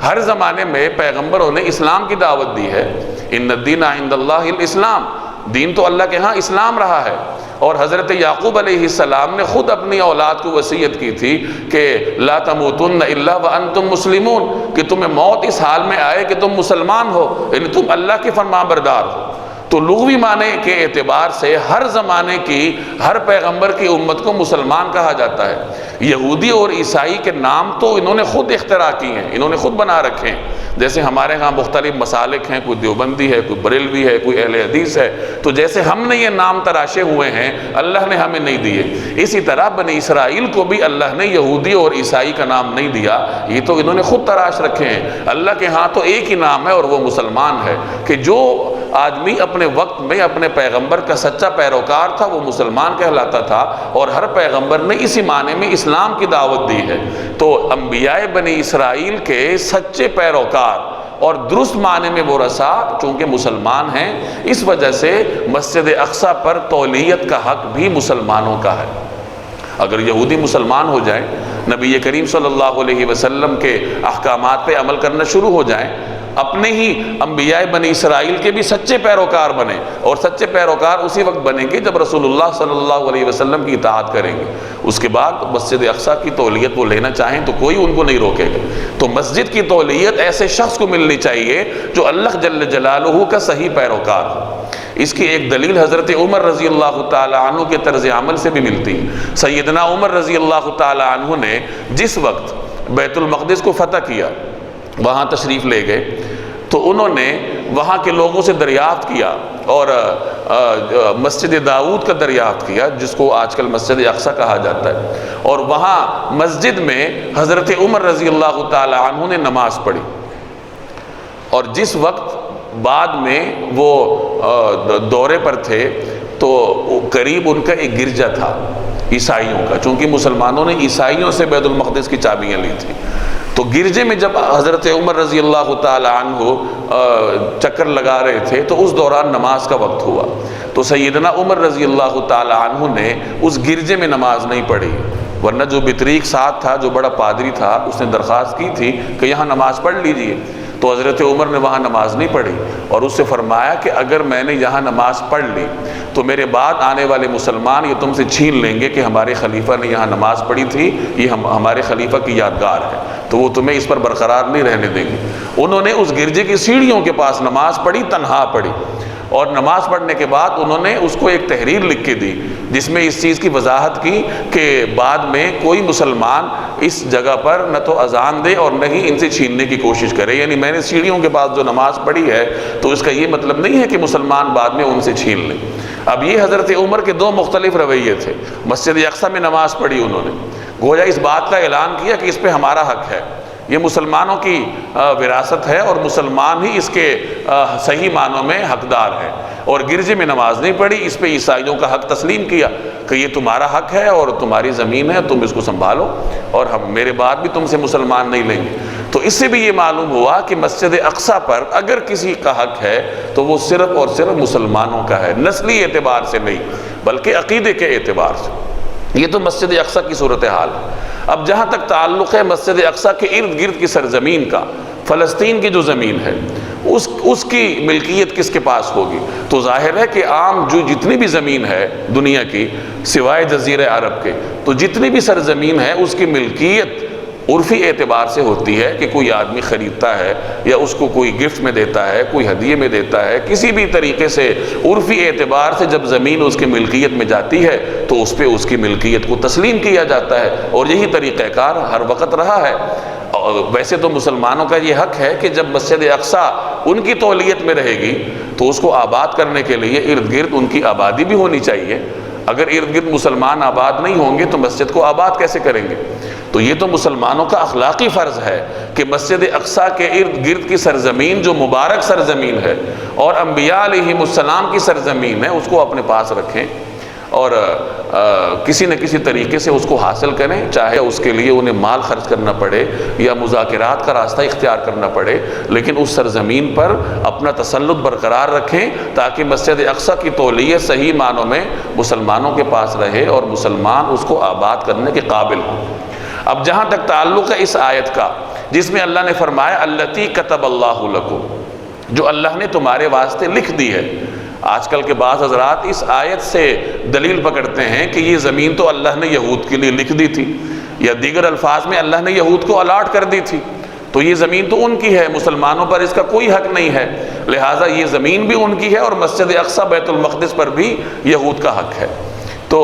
Speaker 1: ہر زمانے میں پیغمبروں نے اسلام کی دعوت دی ہے۔ ان الدین عند اللہ الاسلام، دین تو اللہ کے ہاں اسلام رہا ہے۔ اور حضرت یعقوب علیہ السلام نے خود اپنی اولاد کو وصیت کی تھی کہ لا تموتن الا وانتم مسلمون، کہ تمہیں موت اس حال میں آئے کہ تم مسلمان ہو، یعنی تم اللہ کے فرمان بردار ہو۔ تو لغوی معنی کے اعتبار سے ہر زمانے کی ہر پیغمبر کی امت کو مسلمان کہا جاتا ہے۔ یہودی اور عیسائی کے نام تو انہوں نے خود اختراع کی ہیں، انہوں نے خود بنا رکھے ہیں۔ جیسے ہمارے ہاں مختلف مسالک ہیں، کوئی دیوبندی ہے، کوئی بریلوی ہے، کوئی اہل حدیث ہے، تو جیسے ہم نے یہ نام تراشے ہوئے ہیں اللہ نے ہمیں نہیں دیے، اسی طرح بنی اسرائیل کو بھی اللہ نے یہودی اور عیسائی کا نام نہیں دیا، یہ تو انہوں نے خود تراش رکھے ہیں۔ اللہ کے ہاں تو ایک ہی نام ہے اور وہ مسلمان ہے، کہ جو آدمی اپنے وقت میں اپنے پیغمبر کا سچا پیروکار تھا وہ مسلمان کہلاتا تھا، اور ہر پیغمبر نے اسی معنی میں اسلام کی دعوت دی ہے۔ تو انبیاء بنی اسرائیل کے سچے پیروکار اور درست معنی میں ورثاء چونکہ مسلمان ہیں، اس وجہ سے مسجد اقصی پر تولیت کا حق بھی مسلمانوں کا ہے۔ اگر یہودی مسلمان ہو جائیں، نبی کریم صلی اللہ علیہ وسلم کے احکامات پہ عمل کرنا شروع ہو جائیں، اپنے ہی انبیاء بنی اسرائیل کے بھی سچے پیروکار بنیں، اور سچے پیروکار اسی وقت بنیں گے جب رسول اللہ صلی اللہ علیہ وسلم کی اطاعت کریں گے، اس کے بعد مسجد اقصی کی تولیت وہ لینا چاہیں تو کوئی ان کو نہیں روکے گا۔ تو مسجد کی تولیت ایسے شخص کو ملنی چاہیے جو اللہ جل جلالہ کا صحیح پیروکار ہو۔ اس کی ایک دلیل حضرت عمر رضی اللہ تعالی عنہ کے طرز عمل سے بھی ملتی ہے۔ سیدنا عمر رضی اللہ تعالی عنہ نے جس وقت بیت المقدس کو فتح کیا، وہاں تشریف لے گئے، تو انہوں نے وہاں کے لوگوں سے دریافت کیا اور مسجد داؤد کا دریافت کیا، جس کو آج کل مسجد اقصی کہا جاتا ہے، اور وہاں مسجد میں حضرت عمر رضی اللہ تعالی عنہ نے نماز پڑھی۔ اور جس وقت بعد میں وہ دورے پر تھے تو قریب ان کا ایک گرجا تھا عیسائیوں کا، چونکہ مسلمانوں نے عیسائیوں سے بیت المقدس کی چابیاں لی تھیں، تو گرجے میں جب حضرت عمر رضی اللہ تعالی عنہ چکر لگا رہے تھے تو اس دوران نماز کا وقت ہوا، تو سیدنا عمر رضی اللہ تعالی عنہ نے اس گرجے میں نماز نہیں پڑھی، ورنہ جو بطریق ساتھ تھا، جو بڑا پادری تھا، اس نے درخواست کی تھی کہ یہاں نماز پڑھ لیجئے، تو حضرت عمر نے وہاں نماز نہیں پڑھی، اور اس سے فرمایا کہ اگر میں نے یہاں نماز پڑھ لی تو میرے بعد آنے والے مسلمان یہ تم سے چھین لیں گے کہ ہمارے خلیفہ نے یہاں نماز پڑھی تھی، یہ ہمارے خلیفہ کی یادگار ہے، تو وہ تمہیں اس پر برقرار نہیں رہنے دیں گے۔ انہوں نے اس گرجے کی سیڑھیوں کے پاس نماز پڑھی، تنہا پڑھی، اور نماز پڑھنے کے بعد انہوں نے اس کو ایک تحریر لکھ کے دی جس میں اس چیز کی وضاحت کی کہ بعد میں کوئی مسلمان اس جگہ پر نہ تو اذان دے اور نہ ہی ان سے چھیننے کی کوشش کرے، یعنی میں نے سیڑھیوں کے پاس جو نماز پڑھی ہے تو اس کا یہ مطلب نہیں ہے کہ مسلمان بعد میں ان سے چھین لیں۔ اب یہ حضرت عمر کے دو مختلف رویے تھے۔ مسجد اقصی میں نماز پڑھی انہوں نے، گویا اس بات کا اعلان کیا کہ اس پہ ہمارا حق ہے، یہ مسلمانوں کی وراثت ہے اور مسلمان ہی اس کے صحیح معنوں میں حقدار ہے، اور گرجے میں نماز نہیں پڑھی، اس پہ عیسائیوں کا حق تسلیم کیا کہ یہ تمہارا حق ہے اور تمہاری زمین ہے، تم اس کو سنبھالو، اور ہم میرے بعد بھی تم سے مسلمان نہیں لیں گے۔ تو اس سے بھی یہ معلوم ہوا کہ مسجد اقصی پر اگر کسی کا حق ہے تو وہ صرف اور صرف مسلمانوں کا ہے، نسلی اعتبار سے نہیں بلکہ عقیدے کے اعتبار سے۔ یہ تو مسجد اقصی کی صورتحال ہے۔ اب جہاں تک تعلق ہے مسجد اقصی کے ارد گرد کی سرزمین کا، فلسطین کی جو زمین ہے اس کی ملکیت کس کے پاس ہوگی؟ تو ظاہر ہے کہ عام جو جتنی بھی زمین ہے دنیا کی سوائے جزیرہ عرب کے، تو جتنی بھی سرزمین ہے اس کی ملکیت عرفی اعتبار سے ہوتی ہے کہ کوئی آدمی خریدتا ہے یا اس کو کوئی گفٹ میں دیتا ہے، کوئی ہدیے میں دیتا ہے، کسی بھی طریقے سے عرفی اعتبار سے جب زمین اس کی ملکیت میں جاتی ہے تو اس پہ اس کی ملکیت کو تسلیم کیا جاتا ہے، اور یہی طریقہ کار ہر وقت رہا ہے۔ ویسے تو مسلمانوں کا یہ حق ہے کہ جب مسجد اقصی ان کی تولیت میں رہے گی تو اس کو آباد کرنے کے لیے ارد گرد ان کی آبادی بھی ہونی چاہیے۔ اگر ارد گرد مسلمان آباد نہیں ہوں گے تو مسجد کو آباد کیسے کریں گے؟ تو یہ تو مسلمانوں کا اخلاقی فرض ہے کہ مسجد اقصی کے ارد گرد کی سرزمین جو مبارک سرزمین ہے اور انبیاء علیہم السلام کی سرزمین ہے اس کو اپنے پاس رکھیں۔ اور کسی نہ کسی طریقے سے اس کو حاصل کریں، چاہے اس کے لیے انہیں مال خرچ کرنا پڑے یا مذاکرات کا راستہ اختیار کرنا پڑے، لیکن اس سرزمین پر اپنا تسلط برقرار رکھیں تاکہ مسجد اقصی کی تولیت صحیح معنوں میں مسلمانوں کے پاس رہے اور مسلمان اس کو آباد کرنے کے قابل ہوں۔ اب جہاں تک تعلق ہے اس آیت کا جس میں اللہ نے فرمایا التی کتب اللہ لکم، جو اللہ نے تمہارے واسطے لکھ دی ہے، آج کل کے بعض حضرات اس آیت سے دلیل پکڑتے ہیں کہ یہ زمین تو اللہ نے یہود کے لیے لکھ دی تھی، یا دیگر الفاظ میں اللہ نے یہود کو الاٹ کر دی تھی، تو یہ زمین تو ان کی ہے، مسلمانوں پر اس کا کوئی حق نہیں ہے، لہٰذا یہ زمین بھی ان کی ہے اور مسجد اقصی بیت المقدس پر بھی یہود کا حق ہے۔ تو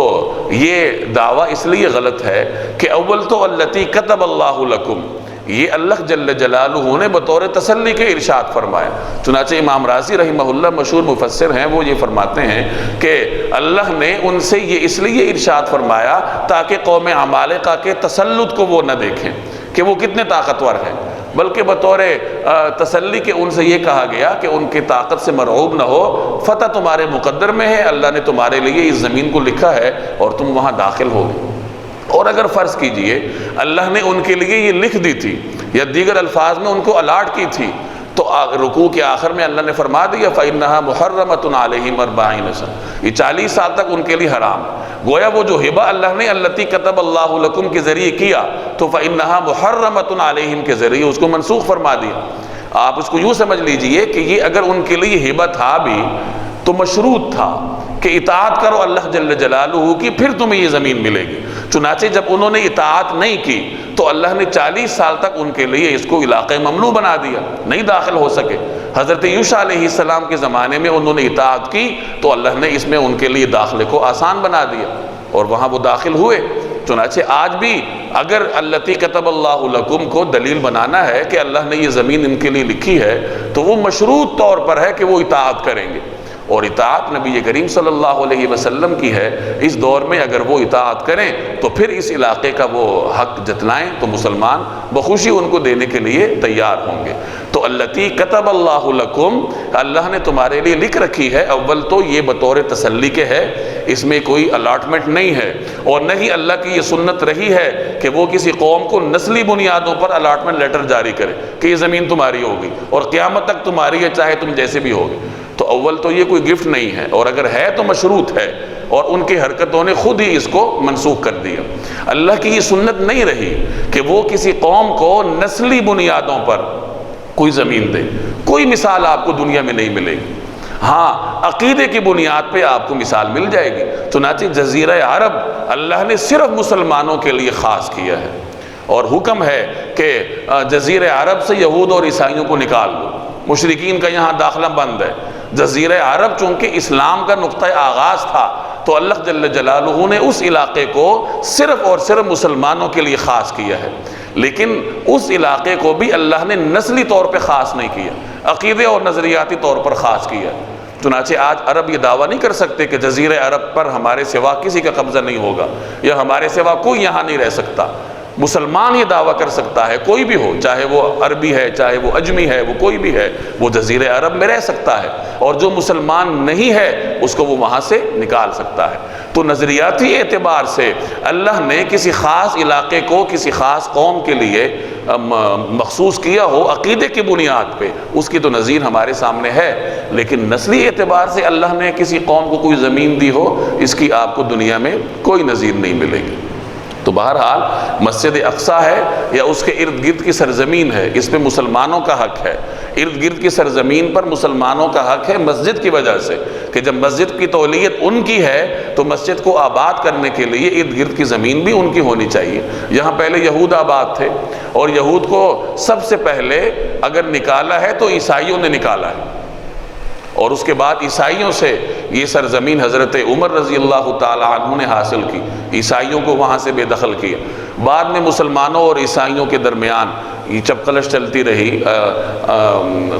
Speaker 1: یہ دعویٰ اس لیے غلط ہے کہ اول تو التی کتب اللہ لکم، یہ اللہ جل جلالہ نے بطور تسلی کے ارشاد فرمایا۔ چنانچہ امام رازی رحمہ اللہ مشہور مفسر ہیں، وہ یہ فرماتے ہیں کہ اللہ نے ان سے یہ اس لیے ارشاد فرمایا تاکہ قوم عمالقہ کے تسلط کو وہ نہ دیکھیں کہ وہ کتنے طاقتور ہیں، بلکہ بطور تسلی کے ان سے یہ کہا گیا کہ ان کی طاقت سے مرعوب نہ ہو، فتح تمہارے مقدر میں ہے، اللہ نے تمہارے لیے اس زمین کو لکھا ہے اور تم وہاں داخل ہوگے۔ اور اگر فرض کیجئے اللہ نے ان کے لیے یہ لکھ دی تھی یا دیگر الفاظ میں ان کو الاٹ کی تھی، تو رکوع کے آخر میں اللہ نے فرما دیا فَإِنَّهَا مُحَرَّمَةٌ عَلَيْهِمْ 40 سنة، یہ 40 سال تک ان کے لیے حرام۔ گویا وہ جو ہبہ اللہ نے التی کتب اللہ لکم کے ذریعے کیا تو فَإِنَّهَا مُحَرَّمَةٌ عَلَيْهِمْ کے ذریعے اس کو منسوخ فرما دیا۔ آپ اس کو یوں سمجھ لیجئے کہ یہ اگر ان کے لیے ہبہ تھا بھی تو مشروط تھا کہ اطاعت کرو اللہ جل جلالہ کی، پھر تمہیں یہ زمین ملے گی۔ چنانچہ جب انہوں نے اطاعت نہیں کی تو اللہ نے 40 سال تک ان کے لیے اس کو علاقہ ممنوع بنا دیا، نہیں داخل ہو سکے۔ حضرت یوشع علیہ السلام کے زمانے میں انہوں نے اطاعت کی تو اللہ نے اس میں ان کے لیے داخلے کو آسان بنا دیا اور وہاں وہ داخل ہوئے۔ چنانچہ آج بھی اگر التی کتب اللہ لکم کو دلیل بنانا ہے کہ اللہ نے یہ زمین ان کے لیے لکھی ہے تو وہ مشروط طور پر ہے کہ وہ اطاعت کریں گے، اور اطاعت نبی کریم صلی اللہ علیہ وسلم کی ہے۔ اس دور میں اگر وہ اطاعت کریں تو پھر اس علاقے کا وہ حق جتلائیں تو مسلمان بخوشی ان کو دینے کے لیے تیار ہوں گے۔ تو التی کتب اللہ لکم، اللہ نے تمہارے لیے لکھ رکھی ہے، اول تو یہ بطور تسلی کے ہے، اس میں کوئی الاٹمنٹ نہیں ہے، اور نہ ہی اللہ کی یہ سنت رہی ہے کہ وہ کسی قوم کو نسلی بنیادوں پر الاٹمنٹ لیٹر جاری کرے کہ یہ زمین تمہاری ہوگی اور قیامت تک تمہاری ہے چاہے تم جیسے بھی ہوگے۔ تو اول تو یہ کوئی گفٹ نہیں ہے، اور اگر ہے تو مشروط ہے، اور ان کی حرکتوں نے خود ہی اس کو منسوخ کر دیا۔ اللہ کی یہ سنت نہیں رہی کہ وہ کسی قوم کو نسلی بنیادوں پر کوئی زمین دے، کوئی مثال آپ کو دنیا میں نہیں ملے گی۔ ہاں عقیدے کی بنیاد پہ آپ کو مثال مل جائے گی۔ چنانچہ جزیرہ عرب اللہ نے صرف مسلمانوں کے لیے خاص کیا ہے، اور حکم ہے کہ جزیرہ عرب سے یہود اور عیسائیوں کو نکال دو، مشرکین کا یہاں داخلہ بند ہے۔ جزیرہ عرب چونکہ اسلام کا نقطہ آغاز تھا تو اللہ جل جلالہ نے اس علاقے کو صرف اور صرف مسلمانوں کے لیے خاص کیا ہے، لیکن اس علاقے کو بھی اللہ نے نسلی طور پہ خاص نہیں کیا، عقیدے اور نظریاتی طور پر خاص کیا۔ چنانچہ آج عرب یہ دعویٰ نہیں کر سکتے کہ جزیرہ عرب پر ہمارے سوا کسی کا قبضہ نہیں ہوگا یا ہمارے سوا کوئی یہاں نہیں رہ سکتا۔ مسلمان یہ دعویٰ کر سکتا ہے، کوئی بھی ہو، چاہے وہ عربی ہے چاہے وہ اجمی ہے، وہ کوئی بھی ہے، وہ جزیرہ عرب میں رہ سکتا ہے، اور جو مسلمان نہیں ہے اس کو وہ وہاں سے نکال سکتا ہے۔ تو نظریاتی اعتبار سے اللہ نے کسی خاص علاقے کو کسی خاص قوم کے لیے مخصوص کیا ہو عقیدے کی بنیاد پہ، اس کی تو نظیر ہمارے سامنے ہے، لیکن نسلی اعتبار سے اللہ نے کسی قوم کو کوئی زمین دی ہو، اس کی آپ کو دنیا میں کوئی نظیر نہیں ملے گی۔ تو بہرحال مسجد اقصی ہے یا اس کے ارد گرد کی سرزمین ہے، اس پہ مسلمانوں کا حق ہے۔ ارد گرد کی سرزمین پر مسلمانوں کا حق ہے مسجد کی وجہ سے کہ جب مسجد کی تولیت ان کی ہے تو مسجد کو آباد کرنے کے لیے ارد گرد کی زمین بھی ان کی ہونی چاہیے۔ یہاں پہلے یہود آباد تھے، اور یہود کو سب سے پہلے اگر نکالا ہے تو عیسائیوں نے نکالا ہے، اور اس کے بعد عیسائیوں سے یہ سرزمین حضرت عمر رضی اللہ تعالی عنہ نے حاصل کی، عیسائیوں کو وہاں سے بے دخل کیا۔ بعد میں مسلمانوں اور عیسائیوں کے درمیان یہ چپقلش چلتی رہی۔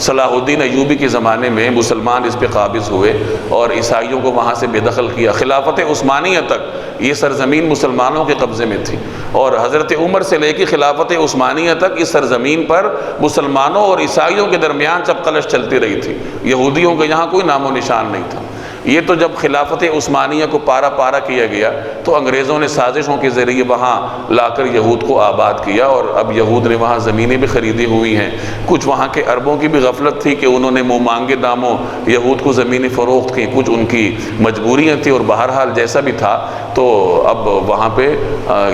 Speaker 1: صلاح الدین ایوبی کے زمانے میں مسلمان اس پہ قابض ہوئے اور عیسائیوں کو وہاں سے بے دخل کیا۔ خلافت عثمانیہ تک یہ سرزمین مسلمانوں کے قبضے میں تھی، اور حضرت عمر سے لے کے خلافت عثمانیہ تک اس سرزمین پر مسلمانوں اور عیسائیوں کے درمیان چپقلش چلتی رہی تھی، یہودیوں کا یہاں کوئی نام و نشان نہیں تھا۔ یہ تو جب خلافت عثمانیہ کو پارا پارا کیا گیا تو انگریزوں نے سازشوں کے ذریعے وہاں لا کر یہود کو آباد کیا، اور اب یہود نے وہاں زمینیں بھی خریدی ہوئی ہیں۔ کچھ وہاں کے عربوں کی بھی غفلت تھی کہ انہوں نے منہ مانگے داموں یہود کو زمینیں فروخت کی، کچھ ان کی مجبوریاں تھیں، اور بہرحال جیسا بھی تھا تو اب وہاں پہ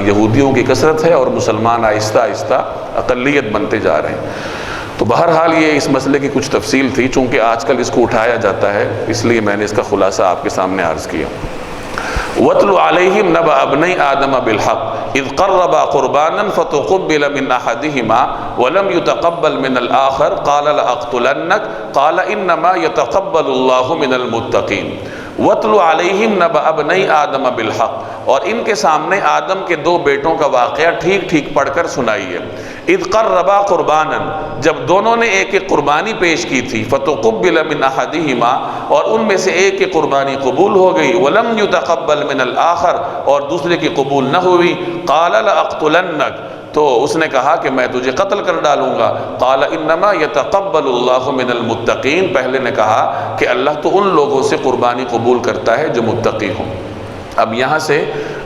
Speaker 1: یہودیوں کی کثرت ہے اور مسلمان آہستہ آہستہ اقلیت بنتے جا رہے ہیں۔ تو بہرحال یہ اس مسئلے کی کچھ تفصیل تھی، چونکہ آج کل اس کو اٹھایا جاتا ہے اس لیے میں نے اس کا خلاصہ آپ کے سامنے عرض کیا۔ وَاتْلُ عَلَيْهِمْ نَبَأَ ابْنَيْ آدَمَ بِالْحَقِّ إِذْ قَرَّبَا قُرْبَانًا فَتُقُبِّلَ مِنْ أَحَدِهِمَا وَلَمْ يُتَقَبَّلْ مِنَ الْآخَرِ قَالَ لَأَقْتُلَنَّكَ قَالَ إِنَّمَا يَتَقَبَّلُ اللَّهُ مِنَ الْمُتَّقِينَ۔ وَاتْلُ عَلَيْهِمْ نَبَأَ ابْنَيْ آدَمَ بِالْحَقِّ، اور ان کے سامنے آدم کے دو بیٹوں کا واقعہ ٹھیک ٹھیک پڑھ کر سنائیے۔ اذ قربا قربانا، جب دونوں نے ایک ایک قربانی پیش کی تھی، فتقبل من احدہما، اور ان میں سے ایک کی قربانی قبول ہو گئی، ولم یتقبل من الآخر، اور دوسرے کی قبول نہ ہوئی، قال لأقتلنک، تو اس نے کہا کہ میں تجھے قتل کر ڈالوں گا، قال انما یتقبل اللہ من المتقین، پہلے نے کہا کہ اللہ تو ان لوگوں سے قربانی قبول کرتا ہے جو متقی ہوں۔ اب یہاں سے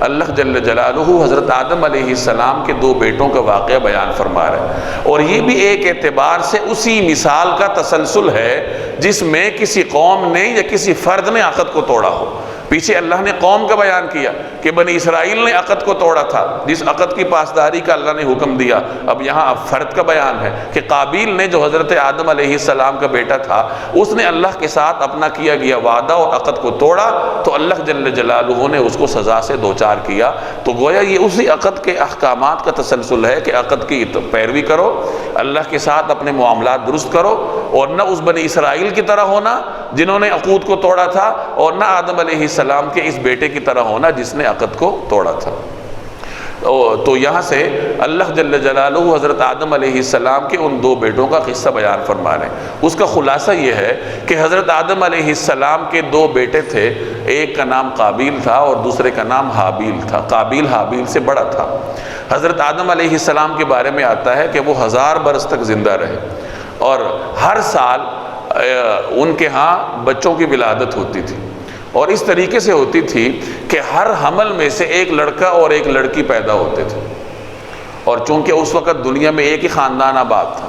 Speaker 1: اللہ جل جلالہ حضرت آدم علیہ السلام کے دو بیٹوں کا واقعہ بیان فرما رہے ہیں، اور یہ بھی ایک اعتبار سے اسی مثال کا تسلسل ہے جس میں کسی قوم نے یا کسی فرد نے عقد کو توڑا ہو۔ پیچھے اللہ نے قوم کا بیان کیا کہ بنی اسرائیل نے عقد کو توڑا تھا، جس عقد کی پاسداری کا اللہ نے حکم دیا۔ اب یہاں فرد کا بیان ہے کہ قابیل نے جو حضرت آدم علیہ السلام کا بیٹا تھا، اس نے اللہ کے ساتھ اپنا کیا گیا وعدہ اور عقد کو توڑا، تو اللہ جل جلالہ نے اس کو سزا سے دوچار کیا۔ تو گویا یہ اسی عقد کے احکامات کا تسلسل ہے کہ عقد کی پیروی کرو، اللہ کے ساتھ اپنے معاملات درست کرو، اور نہ اس بنی اسرائیل کی طرح ہونا جنہوں نے عقود کو توڑا تھا، اور نہ آدم علیہ السلام کے اس بیٹے کی طرح ہونا جس نے عقد کو توڑا تھا۔ تو یہاں سے اللہ جل جلالہ حضرت آدم علیہ السلام کے ان دو بیٹوں کا قصہ بیان فرما رہے ہیں۔ اس کا خلاصہ یہ ہے کہ حضرت آدم علیہ السلام کے دو بیٹے تھے، ایک کا نام قابیل تھا اور دوسرے کا نام حابیل تھا۔ قابیل حابیل سے بڑا تھا۔ حضرت آدم علیہ السلام کے بارے میں آتا ہے کہ وہ 1000 برس تک زندہ رہے، اور ہر سال ان کے ہاں بچوں کی ولادت ہوتی تھی، اور اس طریقے سے ہوتی تھی کہ ہر حمل میں سے ایک لڑکا اور ایک لڑکی پیدا ہوتے تھے، اور چونکہ اس وقت دنیا میں ایک ہی خاندان آباد تھا،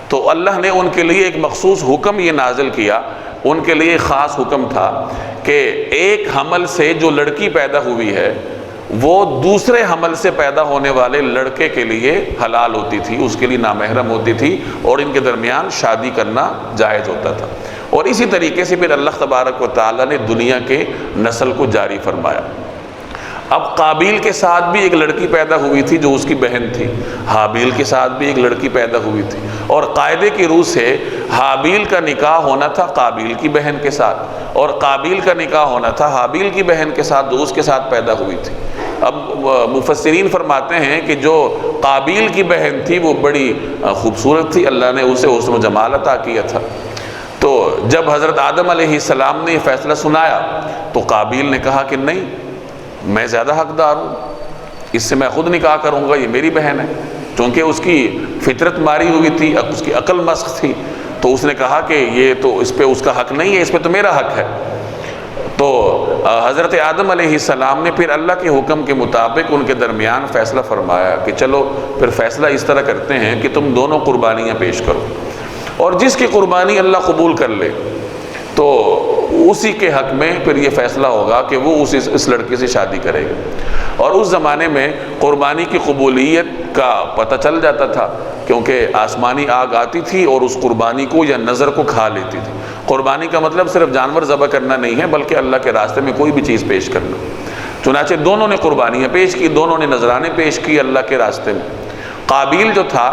Speaker 1: تو اللہ نے ان کے لیے ایک مخصوص حکم یہ نازل کیا، ان کے لیے خاص حکم تھا کہ ایک حمل سے جو لڑکی پیدا ہوئی ہے وہ دوسرے حمل سے پیدا ہونے والے لڑکے کے لیے حلال ہوتی تھی، اس کے لیے نامحرم ہوتی تھی، اور ان کے درمیان شادی کرنا جائز ہوتا تھا۔ اور اسی طریقے سے پھر اللہ تبارک و تعالیٰ نے دنیا کے نسل کو جاری فرمایا۔ اب قابیل کے ساتھ بھی ایک لڑکی پیدا ہوئی تھی جو اس کی بہن تھی، حابیل کے ساتھ بھی ایک لڑکی پیدا ہوئی تھی، اور قاعدے کی روح سے حابیل کا نکاح ہونا تھا قابیل کی بہن کے ساتھ، اور قابیل کا نکاح ہونا تھا حابیل کی بہن کے ساتھ جو اس کے ساتھ پیدا ہوئی تھی۔ اب مفسرین فرماتے ہیں کہ جو قابیل کی بہن تھی وہ بڑی خوبصورت تھی، اللہ نے اسے حسن و جمال عطا کیا تھا۔ تو جب حضرت آدم علیہ السلام نے یہ فیصلہ سنایا تو قابیل نے کہا کہ نہیں، میں زیادہ حقدار ہوں، اس سے میں خود نکاح کروں گا، یہ میری بہن ہے، چونکہ اس کی فطرت ماری ہوئی تھی، اس کی عقل مسخ تھی، تو اس نے کہا کہ یہ تو اس پہ اس کا حق نہیں ہے، اس پہ تو میرا حق ہے۔ تو حضرت آدم علیہ السلام نے پھر اللہ کے حکم کے مطابق ان کے درمیان فیصلہ فرمایا کہ چلو پھر فیصلہ اس طرح کرتے ہیں کہ تم دونوں قربانیاں پیش کرو، اور جس کی قربانی اللہ قبول کر لے تو اسی کے حق میں پھر یہ فیصلہ ہوگا کہ وہ اس لڑکی سے شادی کرے گا۔ اور اس زمانے میں قربانی کی قبولیت کا پتہ چل جاتا تھا، کیونکہ آسمانی آگ آتی تھی اور اس قربانی کو یا نظر کو کھا لیتی تھی۔ قربانی کا مطلب صرف جانور ذبح کرنا نہیں ہے، بلکہ اللہ کے راستے میں کوئی بھی چیز پیش کرنا۔ چنانچہ دونوں نے قربانیاں پیش کی، دونوں نے نذرانے پیش کی اللہ کے راستے میں۔ قابیل جو تھا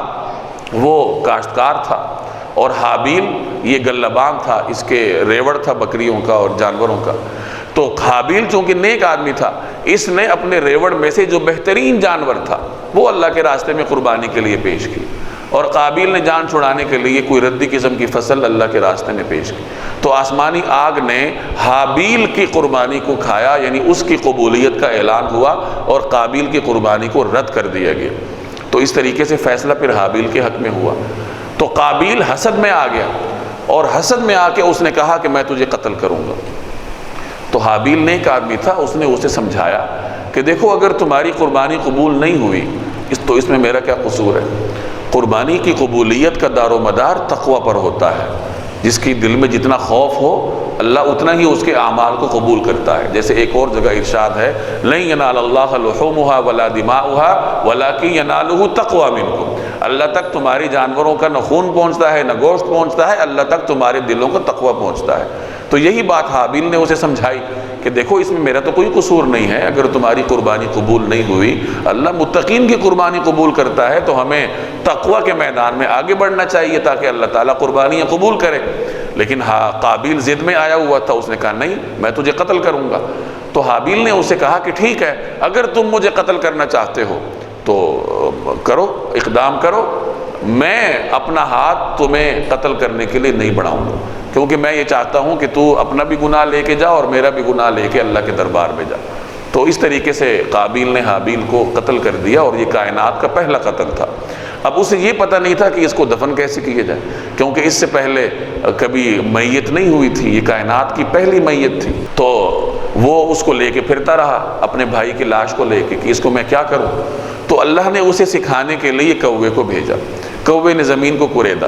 Speaker 1: وہ کاشتکار تھا، اور حابیل یہ گلہبان تھا، اس کے ریوڑ تھا بکریوں کا اور جانوروں کا۔ تو حابیل چونکہ نیک آدمی تھا، اس نے اپنے ریوڑ میں سے جو بہترین جانور تھا وہ اللہ کے راستے میں قربانی کے لیے پیش کی، اور قابیل نے جان چھڑانے کے لیے کوئی ردی قسم کی فصل اللہ کے راستے میں پیش کی۔ تو آسمانی آگ نے حابیل کی قربانی کو کھایا، یعنی اس کی قبولیت کا اعلان ہوا، اور قابیل کی قربانی کو رد کر دیا گیا۔ تو اس طریقے سے فیصلہ پھر حابیل کے حق میں ہوا۔ تو قابیل حسد میں آ گیا، اور حسد میں آ کے اس نے کہا کہ میں تجھے قتل کروں گا۔ تو حابیل نے ایک آدمی تھا، اس نے اسے سمجھایا کہ دیکھو اگر تمہاری قربانی قبول نہیں ہوئی تو اس میں میرا کیا قصور ہے؟ قربانی کی قبولیت کا دار و مدار تقوی پر ہوتا ہے۔ جس کی دل میں جتنا خوف ہو اللہ اتنا ہی اس کے اعمال کو قبول کرتا ہے۔ جیسے ایک اور جگہ ارشاد ہے لن ینال اللہ لحومها ولا دماؤها ولکن ینالہ تقوی منکم، اللہ تک تمہاری جانوروں کا نہ خون پہنچتا ہے نہ گوشت پہنچتا ہے، اللہ تک تمہارے دلوں کا تقوی پہنچتا ہے۔ تو یہی بات حابیل نے اسے سمجھائی کہ دیکھو اس میں میرا تو کوئی قصور نہیں ہے، اگر تمہاری قربانی قبول نہیں ہوئی، اللہ متقین کی قربانی قبول کرتا ہے، تو ہمیں تقوی کے میدان میں آگے بڑھنا چاہیے تاکہ اللہ تعالیٰ قربانیاں قبول کرے۔ لیکن قابیل ضد میں آیا ہوا تھا، اس نے کہا نہیں میں تجھے قتل کروں گا۔ تو حابیل نے اسے کہا کہ ٹھیک ہے اگر تم مجھے قتل کرنا چاہتے ہو تو کرو، اقدام کرو، میں اپنا ہاتھ تمہیں قتل کرنے کے لیے نہیں بڑھاؤں گا، کیونکہ میں یہ چاہتا ہوں کہ تو اپنا بھی گناہ لے کے جا اور میرا بھی گناہ لے کے اللہ کے دربار میں جا۔ تو اس طریقے سے قابیل نے حابیل کو قتل کر دیا، اور یہ کائنات کا پہلا قتل تھا۔ اب اسے یہ پتہ نہیں تھا کہ اس کو دفن کیسے کیا جائے، کیونکہ اس سے پہلے کبھی میت نہیں ہوئی تھی، یہ کائنات کی پہلی میت تھی۔ تو وہ اس کو لے کے پھرتا رہا اپنے بھائی کی لاش کو لے کے کہ اس کو میں کیا کروں۔ تو اللہ نے اسے سکھانے کے لیے کوے کو بھیجا، کوے نے زمین کو کریدا۔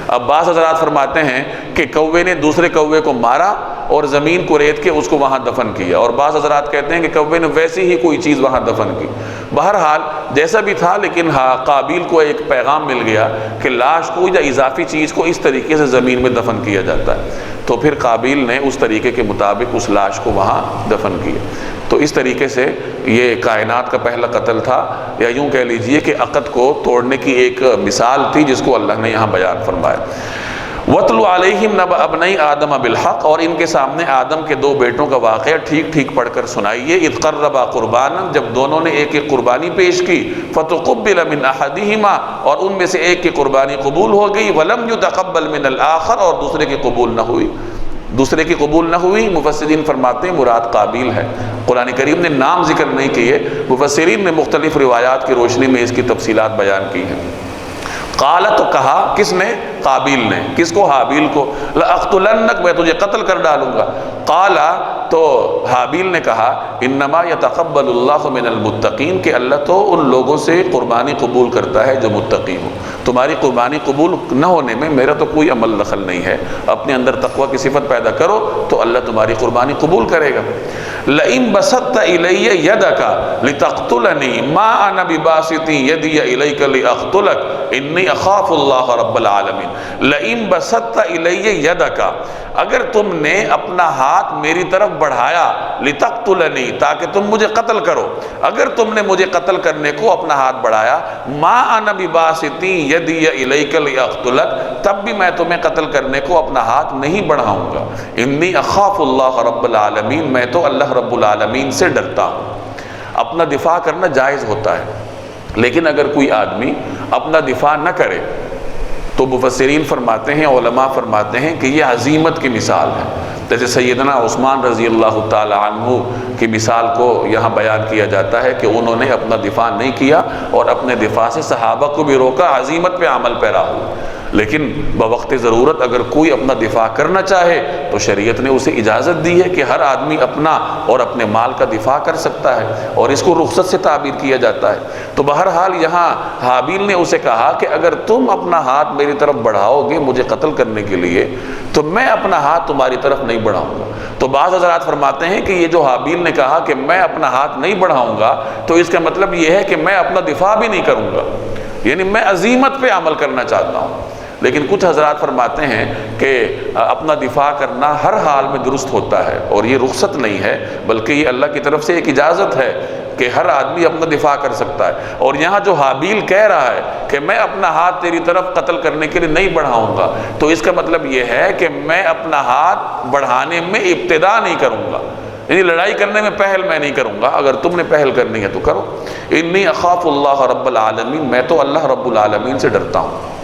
Speaker 1: اب بعض حضرات فرماتے ہیں کہ کوے نے دوسرے کوے کو مارا اور زمین کو ریت کے اس کو وہاں دفن کیا، اور بعض حضرات کہتے ہیں کہ کوے نے ویسی ہی کوئی چیز وہاں دفن کی۔ بہرحال جیسا بھی تھا، لیکن قابیل کو ایک پیغام مل گیا کہ لاش کو یا اضافی چیز کو اس طریقے سے زمین میں دفن کیا جاتا ہے۔ تو پھر قابیل نے اس طریقے کے مطابق اس لاش کو وہاں دفن کیا۔ تو اس طریقے سے یہ کائنات کا پہلا قتل تھا، یا یوں کہہ لیجئے کہ عقد کو توڑنے کی ایک مثال تھی جس کو اللہ نے یہاں بیان فرمایا۔ وَاتْلُ عَلَيْهِمْ نَبَأَ ابْنَيْ آدَمَ بِالْحَقِّ، اور ان کے سامنے آدم کے دو بیٹوں کا واقعہ ٹھیک ٹھیک پڑھ کر سنائیے۔ اِذْ قَرَّبَا قُرْبَانًا، جب دونوں نے ایک ایک قربانی پیش کی، فَتُقُبِّلَ مِنْ أَحَدِهِمَا، اور ان میں سے ایک کی قربانی قبول ہو گئی، وَلَمْ يُتَقَبَّلْ مِنَ الْآخَرِ، اور دوسرے کی قبول نہ ہوئی۔ دوسرے کی قبول نہ ہوئی، مفسرین فرماتے ہیں مراد قابیل ہے۔ قرآن کریم نے نام ذکر نہیں کیے، مفسرین نے مختلف روایات کی روشنی میں اس کی تفصیلات بیان کی ہیں۔ قال، تو کہا کس نے؟ قابیل نے۔ کس کو؟ حابیل کو۔ لَأَقْتُلَنَّكَ، میں تجھے قتل کر ڈالوں گا۔ قال، تو حابیل نے کہا انما يتقبل اللہ من المتقین، کہ اللہ تو ان لوگوں سے قربانی قبول کرتا ہے جو متقی ہو۔ تمہاری قربانی قبول نہ ہونے میں میرا تو کوئی عمل دخل نہیں ہے، اپنے اندر تقوی کی صفت پیدا کرو تو اللہ تمہاری قربانی قبول کرے گا۔ لئن بسطت الی یدک لتقتلنی ما انا بباسط یدی الیک لاقتلک انی اخاف اللہ رب العالمین۔ لئن بسطت الی یدک، اگر تم نے اپنا ہاتھ میری طرف بڑھایا، لتقتلنی، تاکہ تم مجھے قتل کرو، اگر تم نے مجھے قتل کرنے کو اپنا ہاتھ بڑھایا، ما انا بباسط یدی الیک لاقتلک، تب بھی میں تمہیں قتل کرنے کو اپنا ہاتھ نہیں بڑھاؤں گا۔ انی اخاف اللہ رب العالمین، میں تو اللہ رب العالمین سے ڈرتا ہوں۔ اپنا دفاع کرنا جائز ہوتا ہے، لیکن اگر کوئی آدمی اپنا دفاع نہ کرے تو مفسرین فرماتے ہیں، علماء فرماتے ہیں کہ یہ عزیمت کی مثال ہے۔ جیسے سیدنا عثمان رضی اللہ تعالی عنہ کی مثال کو یہاں بیان کیا جاتا ہے کہ انہوں نے اپنا دفاع نہیں کیا اور اپنے دفاع سے صحابہ کو بھی روکا، عزیمت پہ عمل پیرا ہوا۔ لیکن بوقت ضرورت اگر کوئی اپنا دفاع کرنا چاہے تو شریعت نے اسے اجازت دی ہے کہ ہر آدمی اپنا اور اپنے مال کا دفاع کر سکتا ہے، اور اس کو رخصت سے تعبیر کیا جاتا ہے۔ تو بہرحال یہاں حابیل نے اسے کہا کہ اگر تم اپنا ہاتھ میری طرف بڑھاؤ گے مجھے قتل کرنے کے لیے تو میں اپنا ہاتھ تمہاری طرف نہیں بڑھاؤں گا۔ تو بعض حضرات فرماتے ہیں کہ یہ جو حابیل نے کہا کہ میں اپنا ہاتھ نہیں بڑھاؤں گا، تو اس کا مطلب یہ ہے کہ میں اپنا دفاع بھی نہیں کروں گا، یعنی میں عزیمت پہ عمل کرنا چاہتا ہوں۔ لیکن کچھ حضرات فرماتے ہیں کہ اپنا دفاع کرنا ہر حال میں درست ہوتا ہے، اور یہ رخصت نہیں ہے بلکہ یہ اللہ کی طرف سے ایک اجازت ہے کہ ہر آدمی اپنا دفاع کر سکتا ہے۔ اور یہاں جو حابیل کہہ رہا ہے کہ میں اپنا ہاتھ تیری طرف قتل کرنے کے لیے نہیں بڑھاؤں گا، تو اس کا مطلب یہ ہے کہ میں اپنا ہاتھ بڑھانے میں ابتدا نہیں کروں گا، یعنی لڑائی کرنے میں پہل میں نہیں کروں گا، اگر تم نے پہل کرنی ہے تو کرو۔ انی اخاف اللہ رب العالمین، میں تو اللہ رب العالمین سے ڈرتا ہوں۔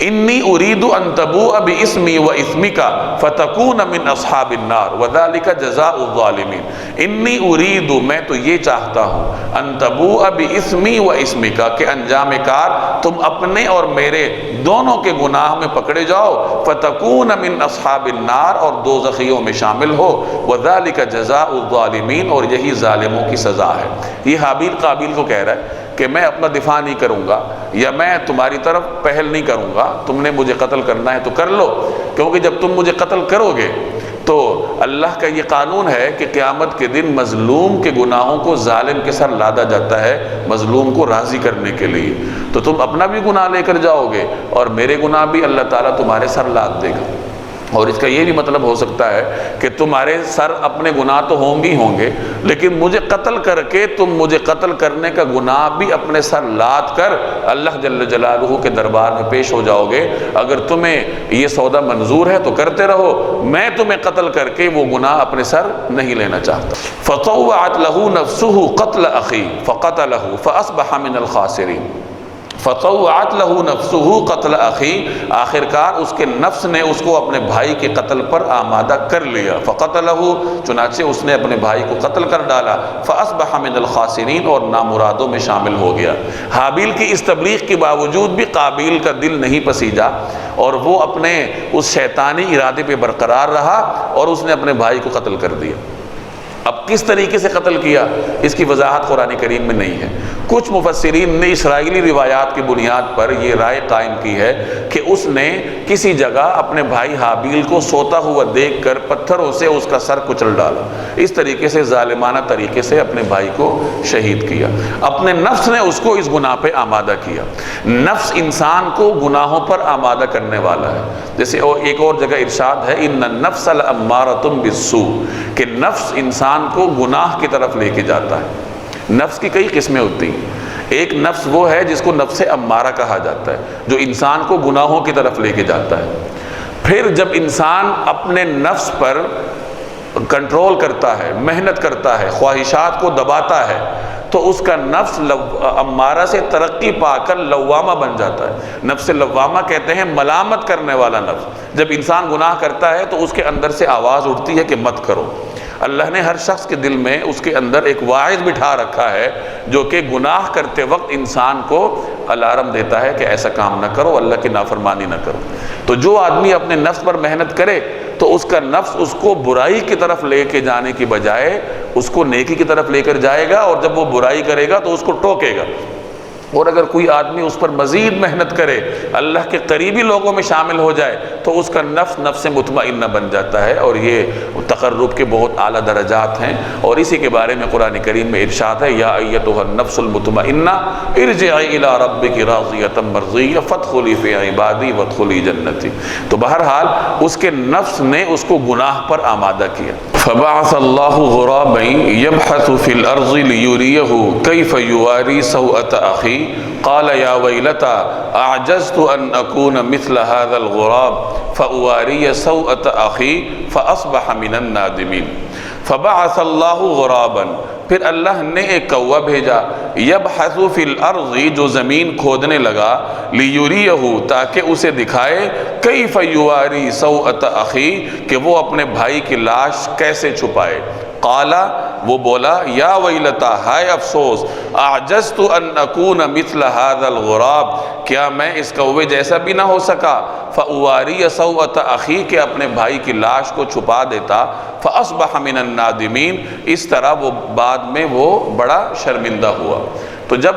Speaker 1: انی اریدو ان تبوء باسمی و اسمک فتکون من اصحاب النار وذلک جزاء الظالمین۔ انی اریدو، میں تو یہ چاہتا ہوں، ان تبوء باسمی و اسمک، کہ انجام کار تم اپنے اور میرے دونوں کے گناہ میں پکڑے جاؤ، فتکون من اصحاب النار، اور دوزخیوں میں شامل ہو، وذلک جزاء الظالمین، اور یہی ظالموں کی سزا ہے۔ یہ حابیل قابیل کو کہہ رہا ہے کہ میں اپنا دفاع نہیں کروں گا، یا میں تمہاری طرف پہل نہیں کروں گا، تم نے مجھے قتل کرنا ہے تو کر لو، کیونکہ جب تم مجھے قتل کرو گے تو اللہ کا یہ قانون ہے کہ قیامت کے دن مظلوم کے گناہوں کو ظالم کے سر لادا جاتا ہے مظلوم کو راضی کرنے کے لیے، تو تم اپنا بھی گناہ لے کر جاؤ گے اور میرے گناہ بھی اللہ تعالیٰ تمہارے سر لاد دے گا۔ اور اس کا یہ بھی مطلب ہو سکتا ہے کہ تمہارے سر اپنے گناہ تو ہوں گے لیکن مجھے قتل کر کے تم مجھے قتل کرنے کا گناہ بھی اپنے سر لاد کر اللہ جل جلالہ کے دربار میں پیش ہو جاؤ گے۔ اگر تمہیں یہ سودا منظور ہے تو کرتے رہو، میں تمہیں قتل کر کے وہ گناہ اپنے سر نہیں لینا چاہتا۔ فطوعت له نفسه قتل اخی فقتله فاصبح من الخاسرین۔ فطوعت له نفسه قتل اخی، آخر کار اس کے نفس نے اس کو اپنے بھائی کے قتل پر آمادہ کر لیا، فقتلہ، چنانچہ اس نے اپنے بھائی کو قتل کر ڈالا، فاصبح من الخاسرین، اور نامرادوں میں شامل ہو گیا۔ حابیل کی اس تبلیغ کے باوجود بھی قابیل کا دل نہیں پسیجا اور وہ اپنے اس شیطانی ارادے پہ برقرار رہا اور اس نے اپنے بھائی کو قتل کر دیا۔ اب کس طریقے سے قتل کیا اس کی وضاحت قرآن کریم میں نہیں ہے۔ کچھ مفسرین نے اسرائیلی روایات کی بنیاد پر یہ رائے قائم کی ہے کہ اس نے کسی جگہ اپنے بھائی حابیل کو سوتا ہوا دیکھ کر پتھروں سے اس کا سر کچل ڈالا، اس طریقے سے ظالمانہ طریقے سے اپنے بھائی کو شہید کیا۔ اپنے نفس نے اس کو اس گناہ پہ آمادہ کیا۔ نفس انسان کو گناہوں پر آمادہ کرنے والا ہے، جیسے ایک اور جگہ ارشاد ہے ان النفس لامارۃ بالسوء، کہ نفس انسان کو گناہ کی طرف لے کے جاتا ہے۔ نفس کی کئی قسمیں ہوتی ہیں، ایک نفس وہ ہے جس کو نفس امارہ کہا جاتا ہے، جو انسان کو گناہوں کی طرف لے کے جاتا ہے۔ پھر جب انسان اپنے نفس پر کنٹرول کرتا ہے، محنت کرتا ہے، خواہشات کو دباتا ہے، تو اس کا نفس امارہ سے ترقی پا کر لوامہ بن جاتا ہے۔ نفس لوامہ کہتے ہیں ملامت کرنے والا نفس۔ جب انسان گناہ کرتا ہے تو اس کے اندر سے آواز اٹھتی ہے کہ مت کرو۔ اللہ نے ہر شخص کے دل میں اس کے اندر ایک واعظ بٹھا رکھا ہے جو کہ گناہ کرتے وقت انسان کو الارم دیتا ہے کہ ایسا کام نہ کرو، اللہ کی نافرمانی نہ کرو۔ تو جو آدمی اپنے نفس پر محنت کرے تو اس کا نفس اس کو برائی کی طرف لے کے جانے کی بجائے اس کو نیکی کی طرف لے کر جائے گا، اور جب وہ برائی کرے گا تو اس کو ٹوکے گا۔ اور اگر کوئی آدمی اس پر مزید محنت کرے، اللہ کے قریبی لوگوں میں شامل ہو جائے، تو اس کا نفس نفس مطمئنہ بن جاتا ہے، اور یہ تقرب کے بہت اعلیٰ درجات ہیں۔ اور اسی کے بارے میں قرآن کریم میں ارشاد ہے یا ایتھا النفس المطمئنہ ارجعی الی ربک راضیۃ مرضیہ فادخلی فی عبادی وادخلی جنتی۔ تو بہرحال اس کے نفس نے اس کو گناہ پر آمادہ کیا۔ فبعث اللہ غرابا یبحث فی الارض لیریہ کیف یواری سوءۃ اخی قال یا ویلتى اعجزت ان اکون مثل هذا الغراب فاواری سوءۃ اخی فاصبح من النادمین۔ فبعث اللہ غرابا، پھر اللہ نے ایک کوا بھیجا، یبحث فی الارض، جو زمین کھودنے لگا، لیریہ، تاکہ اسے دکھائے، کیف یواری سوءۃ اخی، کہ وہ اپنے بھائی کی لاش کیسے چھپائے۔ قالا، وہ بولا، یا ویلتا، ہائے افسوس، اعجزت ان اکون مثل هذا الغراب، کیا میں اس کوے جیسا بھی نہ ہو سکا، فاواری سوءۃ اخی، کہ اپنے بھائی کی لاش کو چھپا دیتا، فاصبح من النادمین، اس طرح وہ بعد میں وہ بڑا شرمندہ ہوا۔ تو جب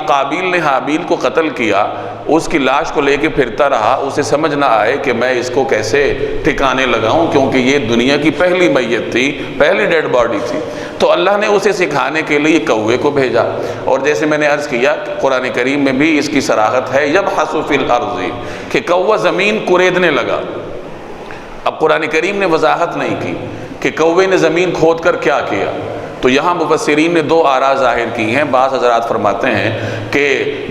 Speaker 1: قابیل نے حابیل کو قتل کیا، اس کی لاش کو لے کے پھرتا رہا، اسے سمجھ نہ آئے کہ میں اس کو کیسے ٹھکانے لگاؤں، کیونکہ یہ دنیا کی پہلی میت تھی، پہلی ڈیڈ باڈی تھی۔ تو اللہ نے اسے سکھانے کے لیے کوے کو بھیجا، اور جیسے میں نے عرض کیا قرآن کریم میں بھی اس کی صراحت ہے، یبحث فی الارض، کہ کوہ زمین کوریدنے لگا۔ اب قرآن کریم نے وضاحت نہیں کی کہ کوے نے زمین کھود کر کیا کیا، تو یہاں مفسرین نے دو آراء ظاہر کی ہیں۔ بعض حضرات فرماتے ہیں کہ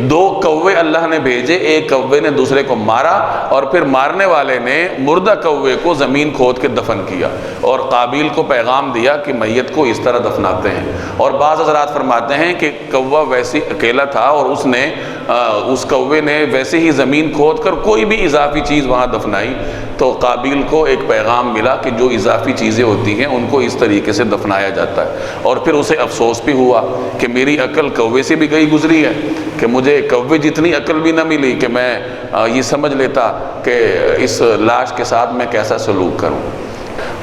Speaker 1: دو کوے اللہ نے بھیجے، ایک کوے نے دوسرے کو مارا، اور پھر مارنے والے نے مردہ کوے کو زمین کھود کے دفن کیا، اور قابیل کو پیغام دیا کہ میت کو اس طرح دفناتے ہیں۔ اور بعض حضرات فرماتے ہیں کہ کوا ویسی اکیلا تھا اور اس نے اس کوے نے ویسے ہی زمین کھود کر کوئی بھی اضافی چیز وہاں دفنائی تو قابیل کو ایک پیغام ملا کہ جو اضافی چیزیں ہوتی ہیں ان کو اس طریقے سے دفنایا جاتا ہے، اور پھر اسے افسوس بھی ہوا کہ میری عقل کوے سے بھی گئی گزری ہے، کہ مجھے کوے جتنی عقل بھی نہ ملی کہ میں یہ سمجھ لیتا کہ اس لاش کے ساتھ میں کیسا سلوک کروں۔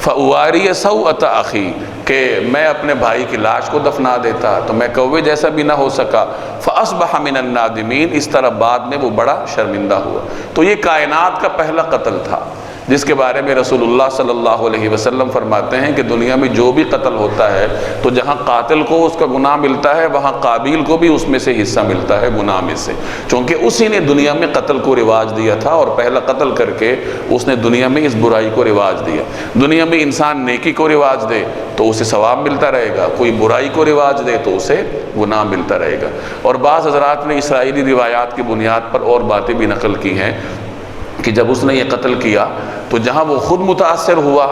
Speaker 1: فَأُوَارِيَ سَوْءَةَ أَخِي، کہ میں اپنے بھائی کی لاش کو دفنا دیتا تو میں کوے جیسا بھی نہ ہو سکا۔ فَأَصْبَحَ مِنَ النَّادِمِينَ، اس طرح بعد میں وہ بڑا شرمندہ ہوا۔ تو یہ کائنات کا پہلا قتل تھا جس کے بارے میں رسول اللہ صلی اللہ علیہ وسلم فرماتے ہیں کہ دنیا میں جو بھی قتل ہوتا ہے تو جہاں قاتل کو اس کا گناہ ملتا ہے وہاں قابیل کو بھی اس میں سے حصہ ملتا ہے گناہ میں سے، چونکہ اسی نے دنیا میں قتل کو رواج دیا تھا اور پہلا قتل کر کے اس نے دنیا میں اس برائی کو رواج دیا۔ دنیا میں انسان نیکی کو رواج دے تو اسے ثواب ملتا رہے گا، کوئی برائی کو رواج دے تو اسے گناہ ملتا رہے گا۔ اور بعض حضرات نے اسرائیلی روایات کی بنیاد پر اور باتیں بھی نقل کی ہیں کہ جب اس نے یہ قتل کیا تو جہاں وہ خود متاثر ہوا،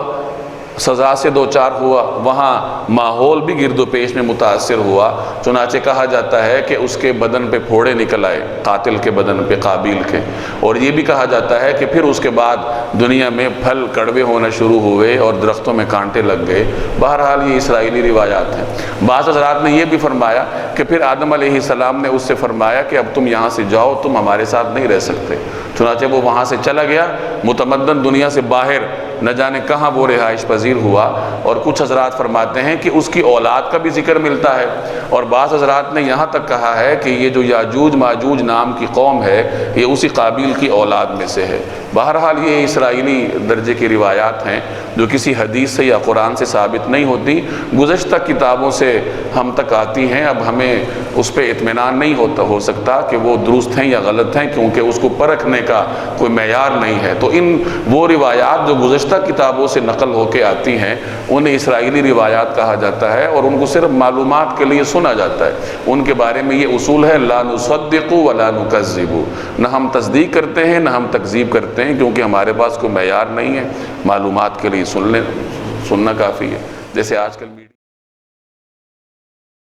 Speaker 1: سزا سے دوچار ہوا، وہاں ماحول بھی گرد و پیش میں متاثر ہوا، چنانچہ کہا جاتا ہے کہ اس کے بدن پہ پھوڑے نکل آئے، قاتل کے بدن پہ، قابیل کے، اور یہ بھی کہا جاتا ہے کہ پھر اس کے بعد دنیا میں پھل کڑوے ہونا شروع ہوئے اور درختوں میں کانٹے لگ گئے۔ بہرحال یہ اسرائیلی روایات ہیں۔ بعض حضرات نے یہ بھی فرمایا کہ پھر آدم علیہ السلام نے اس سے فرمایا کہ اب تم یہاں سے جاؤ، تم ہمارے ساتھ نہیں رہ سکتے، چنانچہ وہ وہاں سے چلا گیا، متمدن دنیا سے باہر نہ جانے کہاں وہ رہائش پذیر ہوا۔ اور کچھ حضرات فرماتے ہیں کہ اس کی اولاد کا بھی ذکر ملتا ہے، اور بعض حضرات نے یہاں تک کہا ہے کہ یہ جو یاجوج ماجوج نام کی قوم ہے یہ اسی قابیل کی اولاد میں سے ہے۔ بہرحال یہ اسرائیلی درجے کی روایات ہیں جو کسی حدیث سے یا قرآن سے ثابت نہیں ہوتی، گزشتہ کتابوں سے ہم تک آتی ہیں۔ اب ہمیں اس پہ اطمینان نہیں ہو سکتا کہ وہ درست ہیں یا غلط ہیں، کیونکہ اس کو پرکھنے کا کوئی معیار نہیں ہے۔ تو ان وہ روایات جو گزشتہ کتابوں سے نقل ہو کے آتی ہیں انہیں اسرائیلی روایات کہا جاتا ہے، اور ان کو صرف معلومات کے لیے سنا جاتا ہے۔ ان کے بارے میں یہ اصول ہے لا نصدق ولا نکذب، نہ ہم تصدیق کرتے ہیں نہ ہم تکذیب کرتے ہیں، کیونکہ ہمارے پاس کوئی معیار نہیں ہے، معلومات کے لیے سننا کافی ہے۔ جیسے آج کل